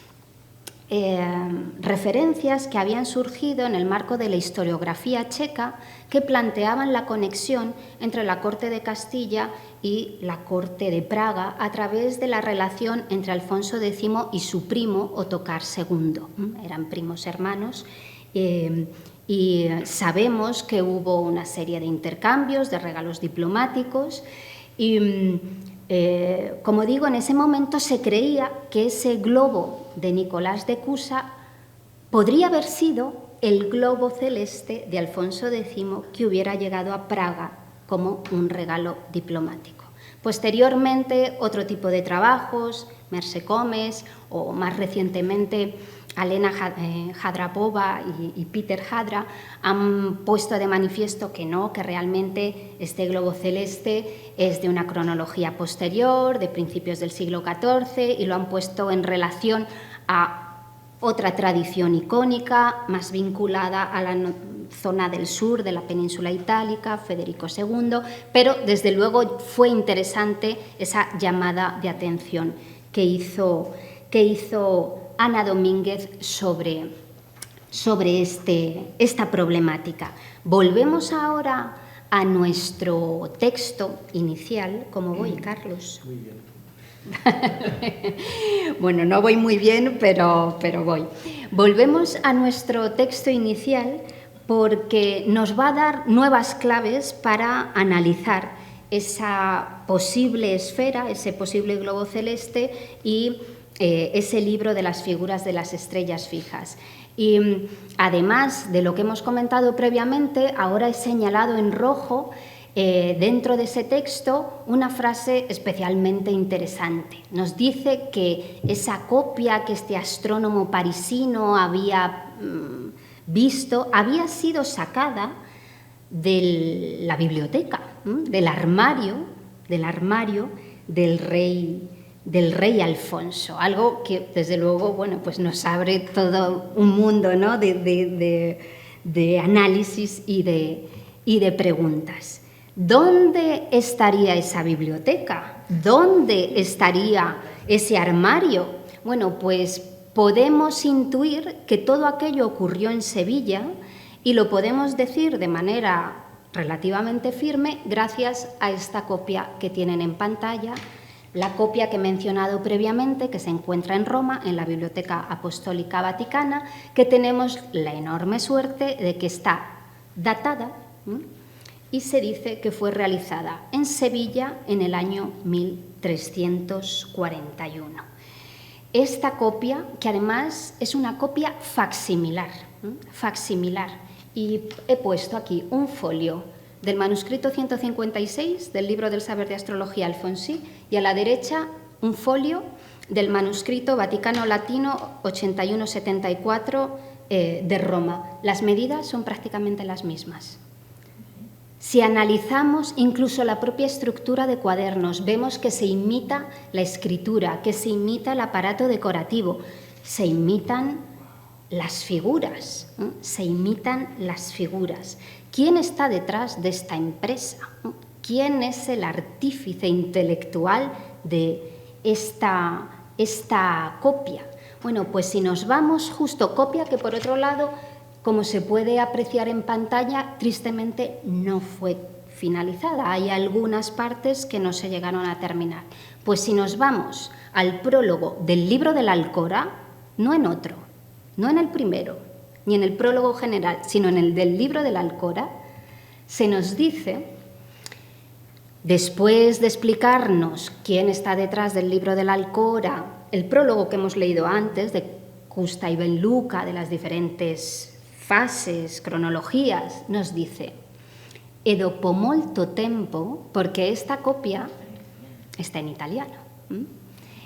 Speaker 2: referencias que habían surgido en el marco de la historiografía checa que planteaban la conexión entre la corte de Castilla y la corte de Praga a través de la relación entre Alfonso X y su primo Ottokar II. Eran primos hermanos Y sabemos que hubo una serie de intercambios, de regalos diplomáticos y, como digo, en ese momento se creía que ese globo de Nicolás de Cusa podría haber sido el globo celeste de Alfonso X que hubiera llegado a Praga como un regalo diplomático. Posteriormente, otro tipo de trabajos, Merce Comes o más recientemente Alena Hadrapova y Peter Hadra han puesto de manifiesto que no, que realmente este globo celeste es de una cronología posterior, de principios del siglo XIV, y lo han puesto en relación a otra tradición icónica más vinculada a la zona del sur de la península itálica, Federico II, pero desde luego fue interesante esa llamada de atención que hizo Ana Domínguez sobre esta problemática. Volvemos ahora a nuestro texto inicial. ¿Cómo voy, Carlos?
Speaker 1: Muy bien.
Speaker 2: Bueno, no voy muy bien, pero voy. Volvemos a nuestro texto inicial porque nos va a dar nuevas claves para analizar esa posible esfera, ese posible globo celeste y ese libro de las figuras de las estrellas fijas. Y además de lo que hemos comentado previamente, ahora he señalado en rojo dentro de ese texto una frase especialmente interesante. Nos dice que esa copia que este astrónomo parisino había visto había sido sacada de la biblioteca, del armario del rey Alfonso, algo que desde luego, bueno, pues nos abre todo un mundo, ¿no?, de análisis y de preguntas. ¿Dónde estaría esa biblioteca? ¿Dónde estaría ese armario? Bueno, pues podemos intuir que todo aquello ocurrió en Sevilla y lo podemos decir de manera relativamente firme gracias a esta copia que tienen en pantalla, la copia que he mencionado previamente, que se encuentra en Roma, en la Biblioteca Apostólica Vaticana, que tenemos la enorme suerte de que está datada y se dice que fue realizada en Sevilla en el año 1341. Esta copia, que además es una copia facsimilar, y he puesto aquí un folio del manuscrito 156 del libro del saber de astrología Alfonsí y a la derecha un folio del manuscrito Vaticano Latino 8174 de Roma. Las medidas son prácticamente las mismas. Si analizamos incluso la propia estructura de cuadernos, vemos que se imita la escritura, que se imita el aparato decorativo, se imitan las figuras, ¿Quién está detrás de esta empresa? ¿Quién es el artífice intelectual de esta copia? Bueno, pues si nos vamos justo, copia que por otro lado, como se puede apreciar en pantalla, tristemente no fue finalizada. Hay algunas partes que no se llegaron a terminar. Pues si nos vamos al prólogo del libro de la Alcora, no en otro, no en el primero, ni en el prólogo general, sino en el del libro de la Alcora, se nos dice, después de explicarnos quién está detrás del libro de la Alcora, el prólogo que hemos leído antes, de Custa y Benluca, de las diferentes fases, cronologías, nos dice, e dopo molto tempo, porque esta copia está en italiano,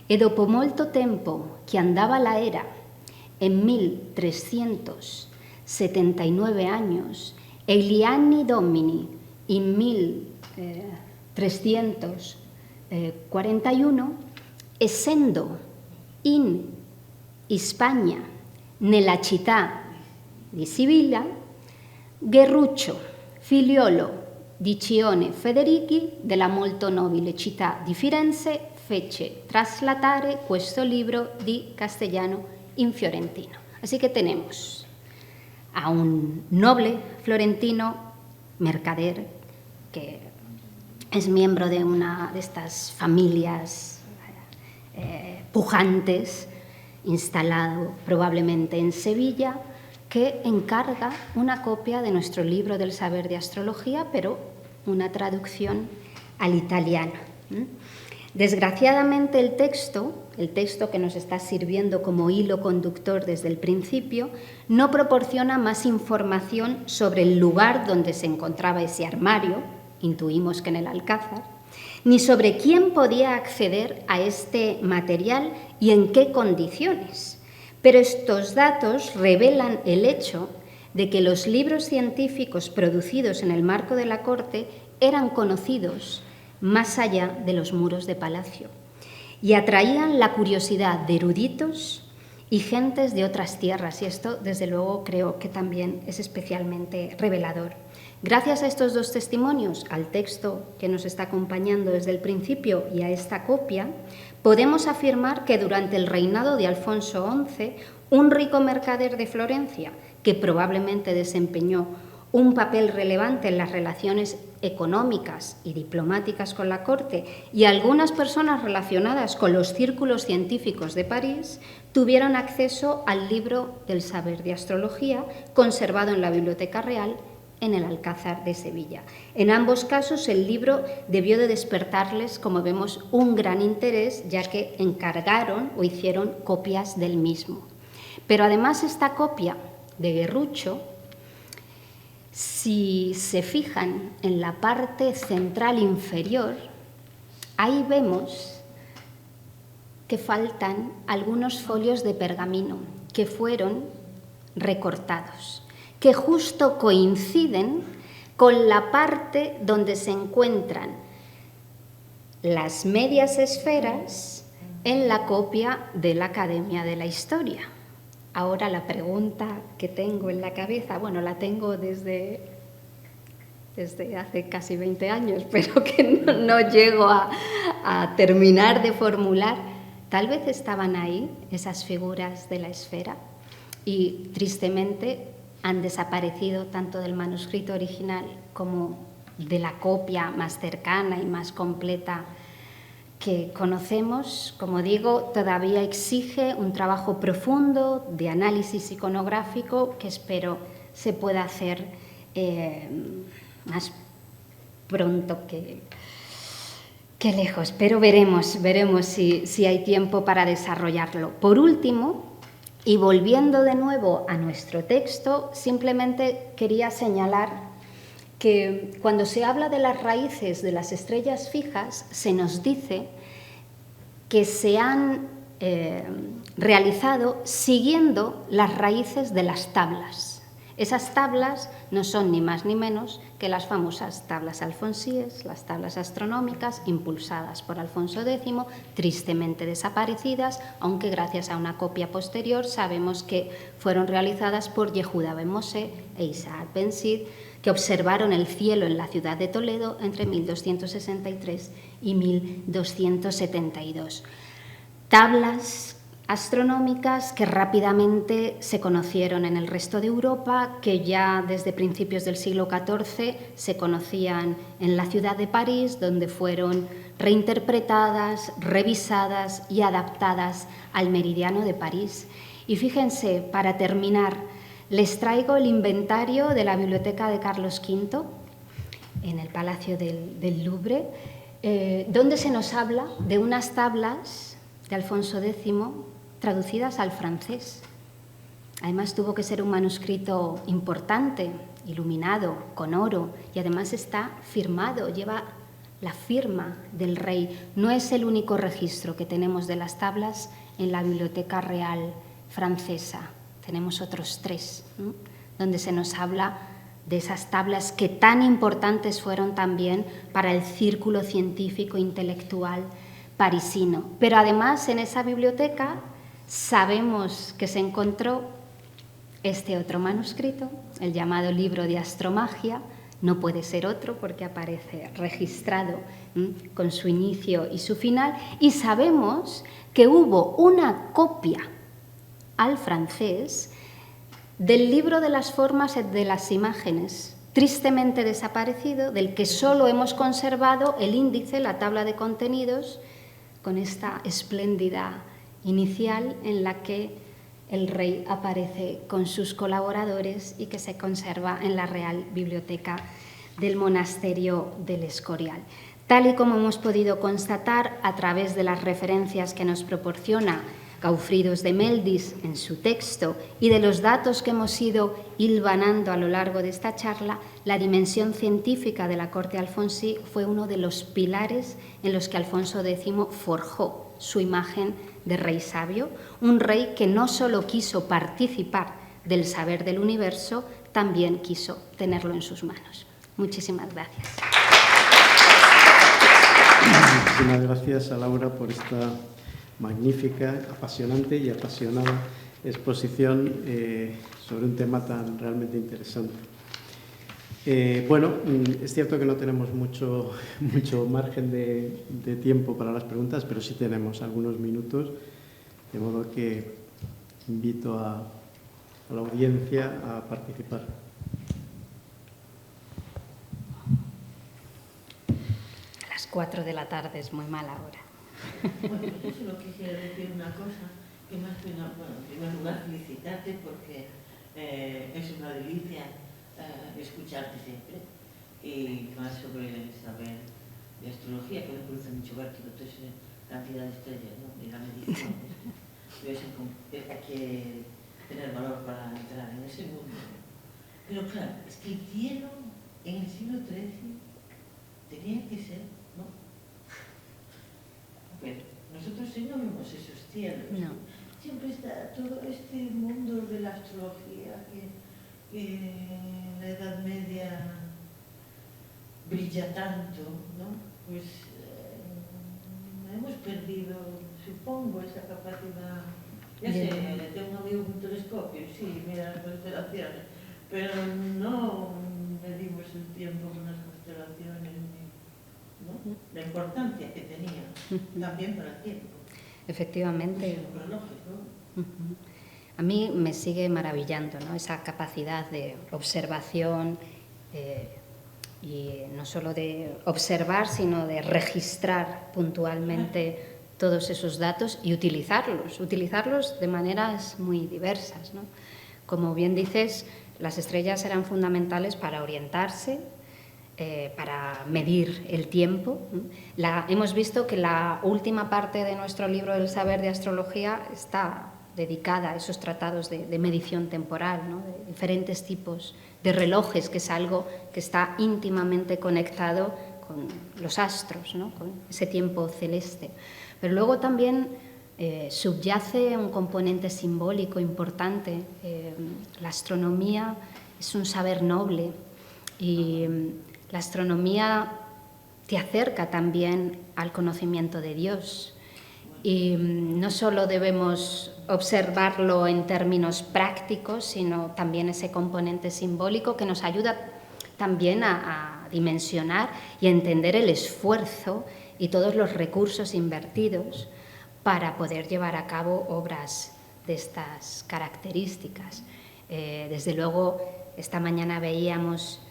Speaker 2: e dopo molto tempo que andaba la era, en 1379 años, e gli anni domini in 1341, essendo in Spagna, nella città di Siviglia, Guerruccio, figliolo di Cione Federichi, della molto nobile città di Firenze, fece traslatare questo libro di castellano in fiorentino. Así que tenemos a un noble florentino, mercader, que es miembro de una de estas familias pujantes, instalado probablemente en Sevilla, que encarga una copia de nuestro libro del saber de astrología, pero una traducción al italiano. Desgraciadamente el texto que nos está sirviendo como hilo conductor desde el principio, no proporciona más información sobre el lugar donde se encontraba ese armario, intuimos que en el Alcázar, ni sobre quién podía acceder a este material y en qué condiciones. Pero estos datos revelan el hecho de que los libros científicos producidos en el marco de la corte eran conocidos más allá de los muros de palacio y atraían la curiosidad de eruditos y gentes de otras tierras, y esto, desde luego, creo que también es especialmente revelador. Gracias a estos dos testimonios, al texto que nos está acompañando desde el principio y a esta copia, podemos afirmar que durante el reinado de Alfonso XI, un rico mercader de Florencia, que probablemente desempeñó un papel relevante en las relaciones económicas y diplomáticas con la corte, y algunas personas relacionadas con los círculos científicos de París tuvieron acceso al libro del saber de astrología conservado en la Biblioteca Real en el Alcázar de Sevilla. En ambos casos el libro debió de despertarles, como vemos, un gran interés, ya que encargaron o hicieron copias del mismo. Pero además esta copia de Guerrucho, si se fijan en la parte central inferior, ahí vemos que faltan algunos folios de pergamino que fueron recortados, que justo coinciden con la parte donde se encuentran las medias esferas en la copia de la Academia de la Historia. Ahora la pregunta que tengo en la cabeza, bueno, la tengo desde hace casi 20 años, pero que no llego a terminar de formular. Tal vez estaban ahí esas figuras de la esfera y tristemente han desaparecido tanto del manuscrito original como de la copia más cercana y más completa que conocemos. Como digo, todavía exige un trabajo profundo de análisis iconográfico que espero se pueda hacer más pronto que lejos, pero veremos si hay tiempo para desarrollarlo. Por último, y volviendo de nuevo a nuestro texto, simplemente quería señalar que cuando se habla de las raíces de las estrellas fijas, se nos dice que se han realizado siguiendo las raíces de las tablas. Esas tablas no son ni más ni menos que las famosas tablas alfonsíes, las tablas astronómicas impulsadas por Alfonso X, tristemente desaparecidas, aunque gracias a una copia posterior sabemos que fueron realizadas por Yehuda ben Moshe e Isaac ben Sid, que observaron el cielo en la ciudad de Toledo entre 1263 y 1272. Tablas astronómicas que rápidamente se conocieron en el resto de Europa, que ya desde principios del siglo XIV se conocían en la ciudad de París, donde fueron reinterpretadas, revisadas y adaptadas al meridiano de París. Y fíjense, para terminar, les traigo el inventario de la biblioteca de Carlos V en el Palacio del Louvre, donde se nos habla de unas tablas de Alfonso X traducidas al francés. Además tuvo que ser un manuscrito importante, iluminado, con oro, y además está firmado, lleva la firma del rey. No es el único registro que tenemos de las tablas en la Biblioteca Real francesa. Tenemos otros 3, ¿no?, donde se nos habla de esas tablas que tan importantes fueron también para el círculo científico e intelectual parisino. Pero además en esa biblioteca sabemos que se encontró este otro manuscrito, el llamado libro de astromagia. No puede ser otro porque aparece registrado con su inicio y su final, y sabemos que hubo una copia al francés del libro de las formas y de las imágenes, tristemente desaparecido, del que solo hemos conservado el índice, la tabla de contenidos, con esta espléndida inicial en la que el rey aparece con sus colaboradores y que se conserva en la Real Biblioteca del Monasterio del Escorial. Tal y como hemos podido constatar a través de las referencias que nos proporciona Gaufridos de Meldis en su texto y de los datos que hemos ido hilvanando a lo largo de esta charla, la dimensión científica de la corte alfonsí fue uno de los pilares en los que Alfonso X forjó su imagen de rey sabio, un rey que no solo quiso participar del saber del universo, también quiso tenerlo en sus manos. Muchísimas gracias.
Speaker 1: Muchísimas gracias a Laura por esta magnífica, apasionante y apasionada exposición sobre un tema tan realmente interesante. Bueno, es cierto que no tenemos mucho margen de tiempo para las preguntas, pero sí tenemos algunos minutos, de modo que invito a la audiencia a participar.
Speaker 2: A las 4 de la tarde es muy mala hora.
Speaker 3: Bueno, yo solo quisiera decir una cosa, que más que nada, bueno, en primer lugar felicitarte porque es una delicia escucharte siempre, y más sobre el saber de astrología, que me produce mucho vértigo, entonces cantidad de estrellas, ¿no? De la medicina, hay que tener valor para entrar en ese mundo. Pero claro, es que el cielo en el siglo XIII tenía que ser, ¿no? Pero nosotros sí no vemos esos cielos.
Speaker 2: No.
Speaker 3: Siempre está todo este mundo de la astrología que en la Edad Media brilla tanto, ¿no? Pues hemos perdido, supongo, esa capacidad. Ya sé, tengo un amigo con un telescopio, sí, mira las constelaciones, pero no medimos el tiempo con las constelaciones, ¿no? La importancia que tenía también para el tiempo.
Speaker 2: Efectivamente.
Speaker 3: Los relojes, ¿no?
Speaker 2: A mí me sigue maravillando, ¿no? Esa capacidad de observación y no solo de observar, sino de registrar puntualmente todos esos datos y utilizarlos de maneras muy diversas, ¿no? Como bien dices, las estrellas eran fundamentales para orientarse, para medir el tiempo. Hemos visto que la última parte de nuestro libro del saber de astrología está dedicada a esos tratados de medición temporal, ¿no? De diferentes tipos de relojes, que es algo que está íntimamente conectado con los astros, ¿no? Con ese tiempo celeste. Pero luego también subyace un componente simbólico importante. La astronomía es un saber noble y la astronomía te acerca también al conocimiento de Dios. Y no solo debemos observarlo en términos prácticos, sino también ese componente simbólico que nos ayuda también a dimensionar y a entender el esfuerzo y todos los recursos invertidos para poder llevar a cabo obras de estas características. Desde luego, esta mañana veíamos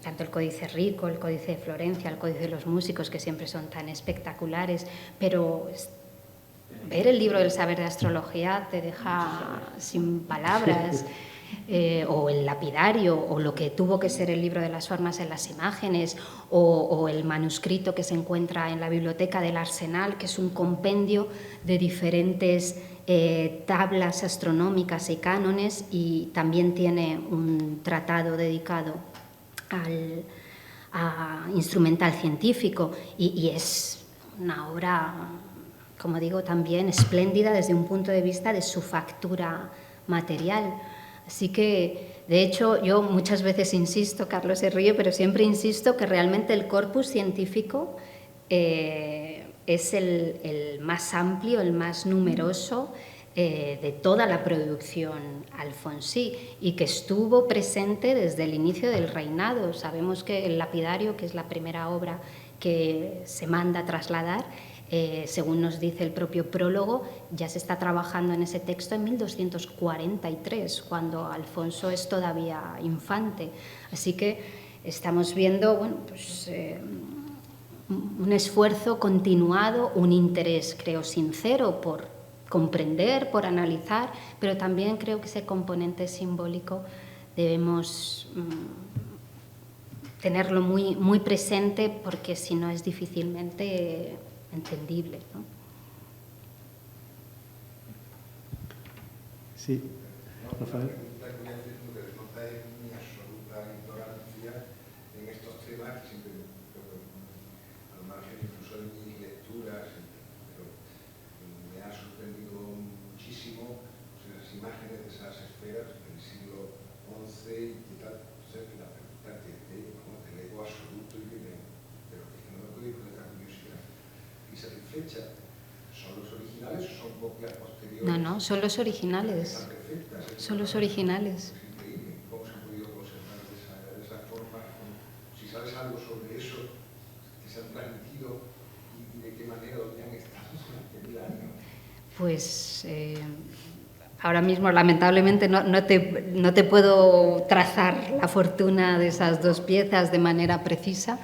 Speaker 2: tanto el Códice Rico, el Códice de Florencia, el Códice de los Músicos, que siempre son tan espectaculares, pero ver el libro del saber de astrología te deja sin palabras, o el lapidario, o lo que tuvo que ser el libro de las formas en las imágenes, o el manuscrito que se encuentra en la biblioteca del Arsenal, que es un compendio de diferentes tablas astronómicas y cánones, y también tiene un tratado dedicado a instrumental científico, y es una obra, como digo, también espléndida desde un punto de vista de su factura material. Así que, de hecho, yo muchas veces insisto, Carlos se ríe, pero siempre insisto que realmente el corpus científico es el más amplio, el más numeroso de toda la producción alfonsí, y que estuvo presente desde el inicio del reinado. Sabemos que el lapidario, que es la primera obra que se manda a trasladar, según nos dice el propio prólogo, ya se está trabajando en ese texto en 1243, cuando Alfonso es todavía infante. Así que estamos viendo, bueno, pues, un esfuerzo continuado, un interés, creo, sincero por comprender, por analizar, pero también creo que ese componente simbólico debemos tenerlo muy, muy presente, porque si no es difícilmente entendible, ¿no?
Speaker 1: Sí, Rafael.
Speaker 2: No, no, son los originales. Son los originales.
Speaker 4: ¿Cómo se han podido conservar de esa forma? Si sabes algo sobre eso, que se han transmitido y de qué manera, dónde han estado durante 1000 años.
Speaker 2: Pues ahora mismo, lamentablemente, no te puedo trazar la fortuna de esas dos piezas de manera precisa.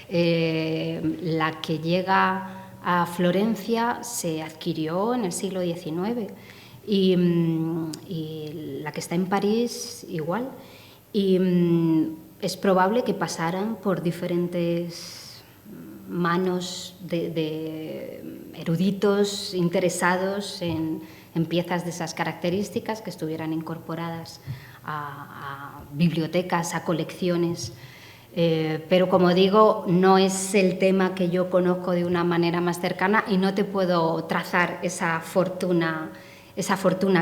Speaker 2: La que llega a Florencia se adquirió en el siglo XIX y la que está en París igual. Y es probable que pasaran por diferentes manos de eruditos interesados en piezas de esas características, que estuvieran incorporadas a bibliotecas, a colecciones. Pero, como digo, no es el tema que yo conozco de una manera más cercana y no te puedo trazar esa fortuna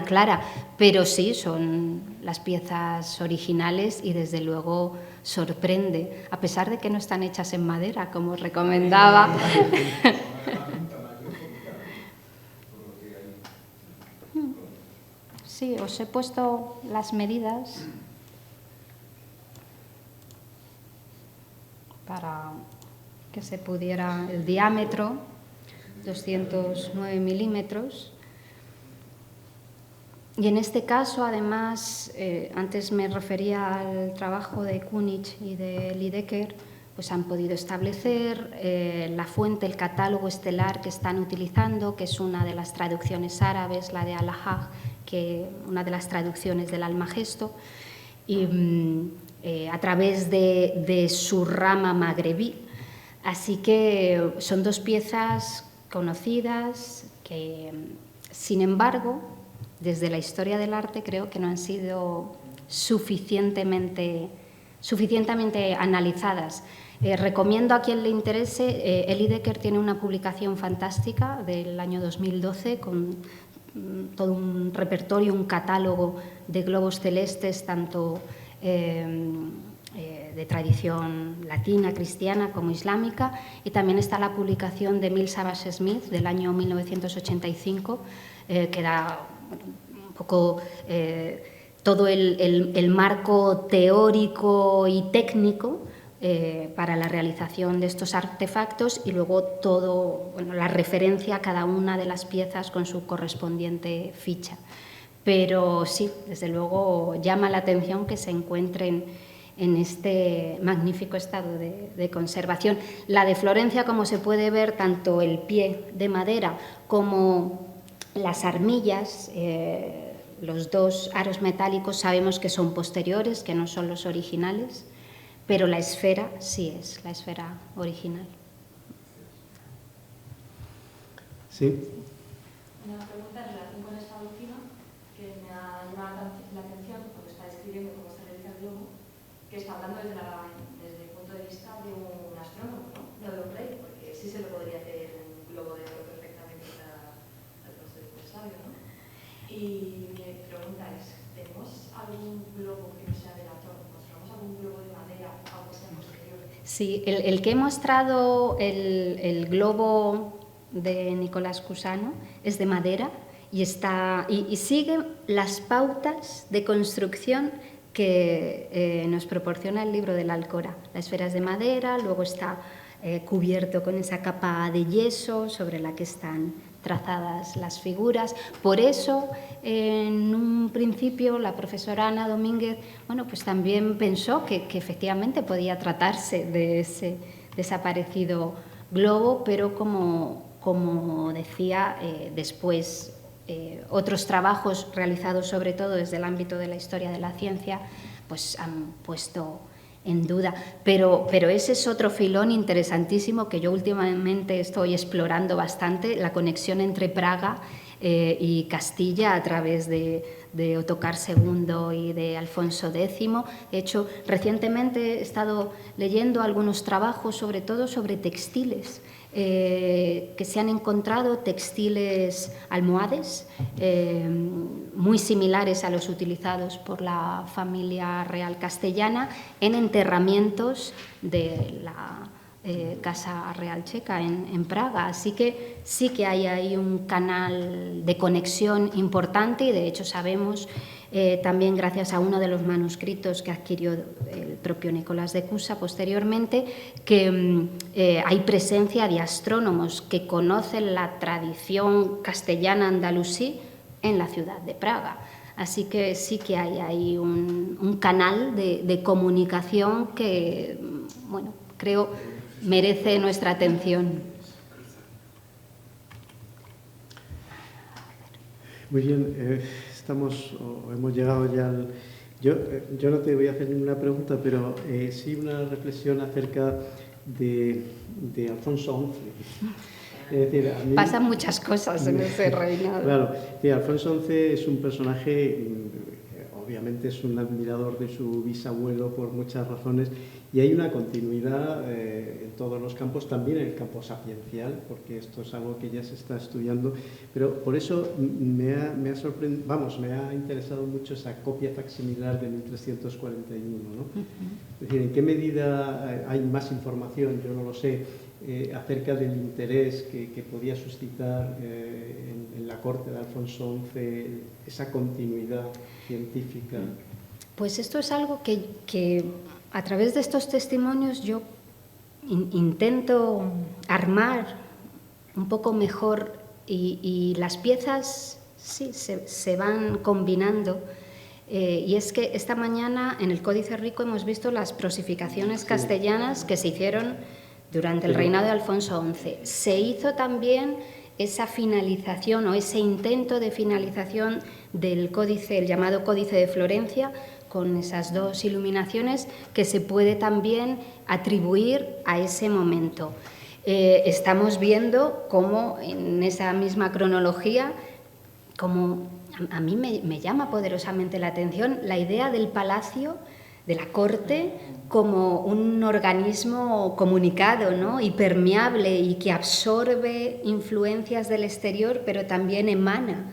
Speaker 2: clara, pero sí son las piezas originales y desde luego sorprende, a pesar de que no están hechas en madera, como os recomendaba. Sí, os he puesto las medidas para que se pudiera, el diámetro, 209 milímetros. Y en este caso, además, antes me refería al trabajo de Kunitz y de Lydekker, pues han podido establecer la fuente, el catálogo estelar que están utilizando, que es una de las traducciones árabes, la de Al-Hajj, que una de las traducciones del Almagesto, y a través de su rama magrebí. Así que son dos piezas conocidas que, sin embargo, desde la historia del arte creo que no han sido suficientemente analizadas. Recomiendo a quien le interese, Lydekker tiene una publicación fantástica del año 2012 con todo un repertorio, un catálogo de globos celestes, tanto de tradición latina, cristiana como islámica, y también está la publicación de Emile Savage Smith del año 1985, que da un poco todo el marco teórico y técnico para la realización de estos artefactos, y luego todo, la referencia a cada una de las piezas con su correspondiente ficha. Pero sí, desde luego llama la atención que se encuentren en este magnífico estado de conservación. La de Florencia, como se puede ver, tanto el pie de madera como las armillas, los dos aros metálicos, sabemos que son posteriores, que no son los originales, pero la esfera sí es la esfera original.
Speaker 1: Sí.
Speaker 5: Una pregunta en relación con esta última, que me ha llamado la atención porque está describiendo cómo se realiza el globo, que está hablando desde el punto de vista de un astrónomo, ¿no? No de un rey, porque sí se le podría hacer un globo de oro perfectamente al rostro de un sabio, ¿no? Y mi pregunta es, ¿tenemos algún globo que no sea de latón? ¿Mostramos algún globo de madera, aunque sea posterior?
Speaker 2: Sí, el que he mostrado, el globo de Nicolás Cusano, es de madera y sigue las pautas de construcción que nos proporciona el libro de la Alcora. La esfera es de madera, luego está cubierto con esa capa de yeso sobre la que están trazadas las figuras. Por eso, en un principio, la profesora Ana Domínguez, pues también pensó que efectivamente podía tratarse de ese desaparecido globo, pero como decía, después otros trabajos realizados sobre todo desde el ámbito de la historia de la ciencia pues han puesto en duda. Pero ese es otro filón interesantísimo que yo últimamente estoy explorando bastante, la conexión entre Praga y Castilla a través de Ottokar II y de Alfonso X. De hecho, recientemente he estado leyendo algunos trabajos, sobre todo sobre textiles, que se han encontrado, textiles almohades, muy similares a los utilizados por la familia real castellana en enterramientos de la Casa Real Checa en Praga. Así que sí que hay ahí un canal de conexión importante y de hecho sabemos también gracias a uno de los manuscritos que adquirió el propio Nicolás de Cusa posteriormente, que hay presencia de astrónomos que conocen la tradición castellana andalusí en la ciudad de Praga. Así que sí que hay ahí un canal de comunicación que, bueno, creo merece nuestra atención.
Speaker 1: Muy bien, hemos llegado ya al... Yo no te voy a hacer ninguna pregunta, pero sí una reflexión acerca de Alfonso XI. Es decir, a mí,
Speaker 2: pasan muchas cosas en ese reinado.
Speaker 1: Claro, Alfonso XI es un personaje, obviamente es un admirador de su bisabuelo por muchas razones, y hay una continuidad en todos los campos, también en el campo sapiencial, porque esto es algo que ya se está estudiando, pero por eso me ha sorprendido, me ha interesado mucho esa copia facsimilar de 1341, ¿no? Es decir, ¿en qué medida hay más información? Yo no lo sé, acerca del interés que podía suscitar en la corte de Alfonso XI esa continuidad científica.
Speaker 2: Pues esto es algo que a través de estos testimonios yo intento armar un poco mejor y las piezas sí se van combinando. Y es que esta mañana en el Códice Rico hemos visto las prosificaciones castellanas que se hicieron durante el reinado de Alfonso XI. Se hizo también esa finalización o ese intento de finalización del códice, el llamado Códice de Florencia, con esas dos iluminaciones que se puede también atribuir a ese momento. Estamos viendo cómo en esa misma cronología, como a mí me llama poderosamente la atención la idea del palacio, de la corte, como un organismo comunicado, ¿no? Y permeable y que absorbe influencias del exterior, pero también emana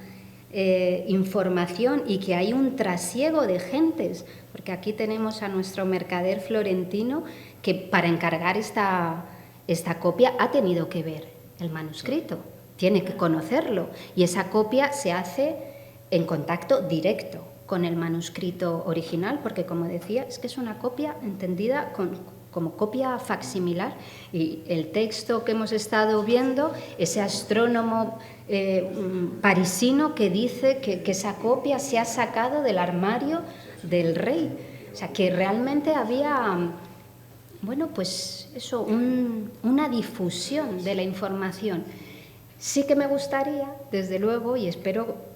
Speaker 2: información y que hay un trasiego de gentes, porque aquí tenemos a nuestro mercader florentino que para encargar esta copia ha tenido que ver el manuscrito, tiene que conocerlo y esa copia se hace en contacto directo con el manuscrito original, porque como decía, es que es una copia entendida como copia facsimilar y el texto que hemos estado viendo, ese astrónomo parisino que dice que esa copia se ha sacado del armario del rey, o sea que realmente había, bueno, pues eso, una difusión de la información. Sí que me gustaría, desde luego, y espero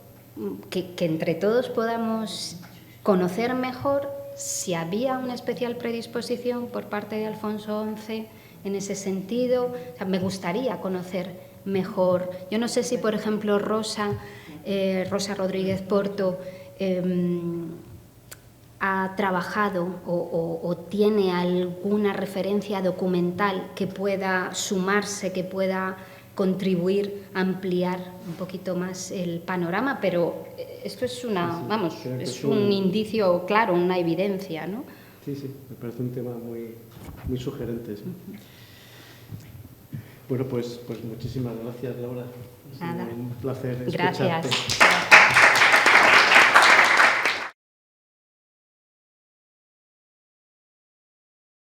Speaker 2: que entre todos podamos conocer mejor si había una especial predisposición por parte de Alfonso XI en ese sentido. O sea, me gustaría conocer mejor. Yo no sé si, por ejemplo, Rosa Rodríguez Porto ha trabajado o tiene alguna referencia documental que pueda sumarse, que pueda contribuir a ampliar un poquito más el panorama, pero esto es es un indicio claro, una evidencia, ¿no?
Speaker 1: Sí, me parece un tema muy sugerente. ¿Sí? Bueno, pues muchísimas gracias, Laura. Ha sido un placer escucharte.
Speaker 2: Gracias.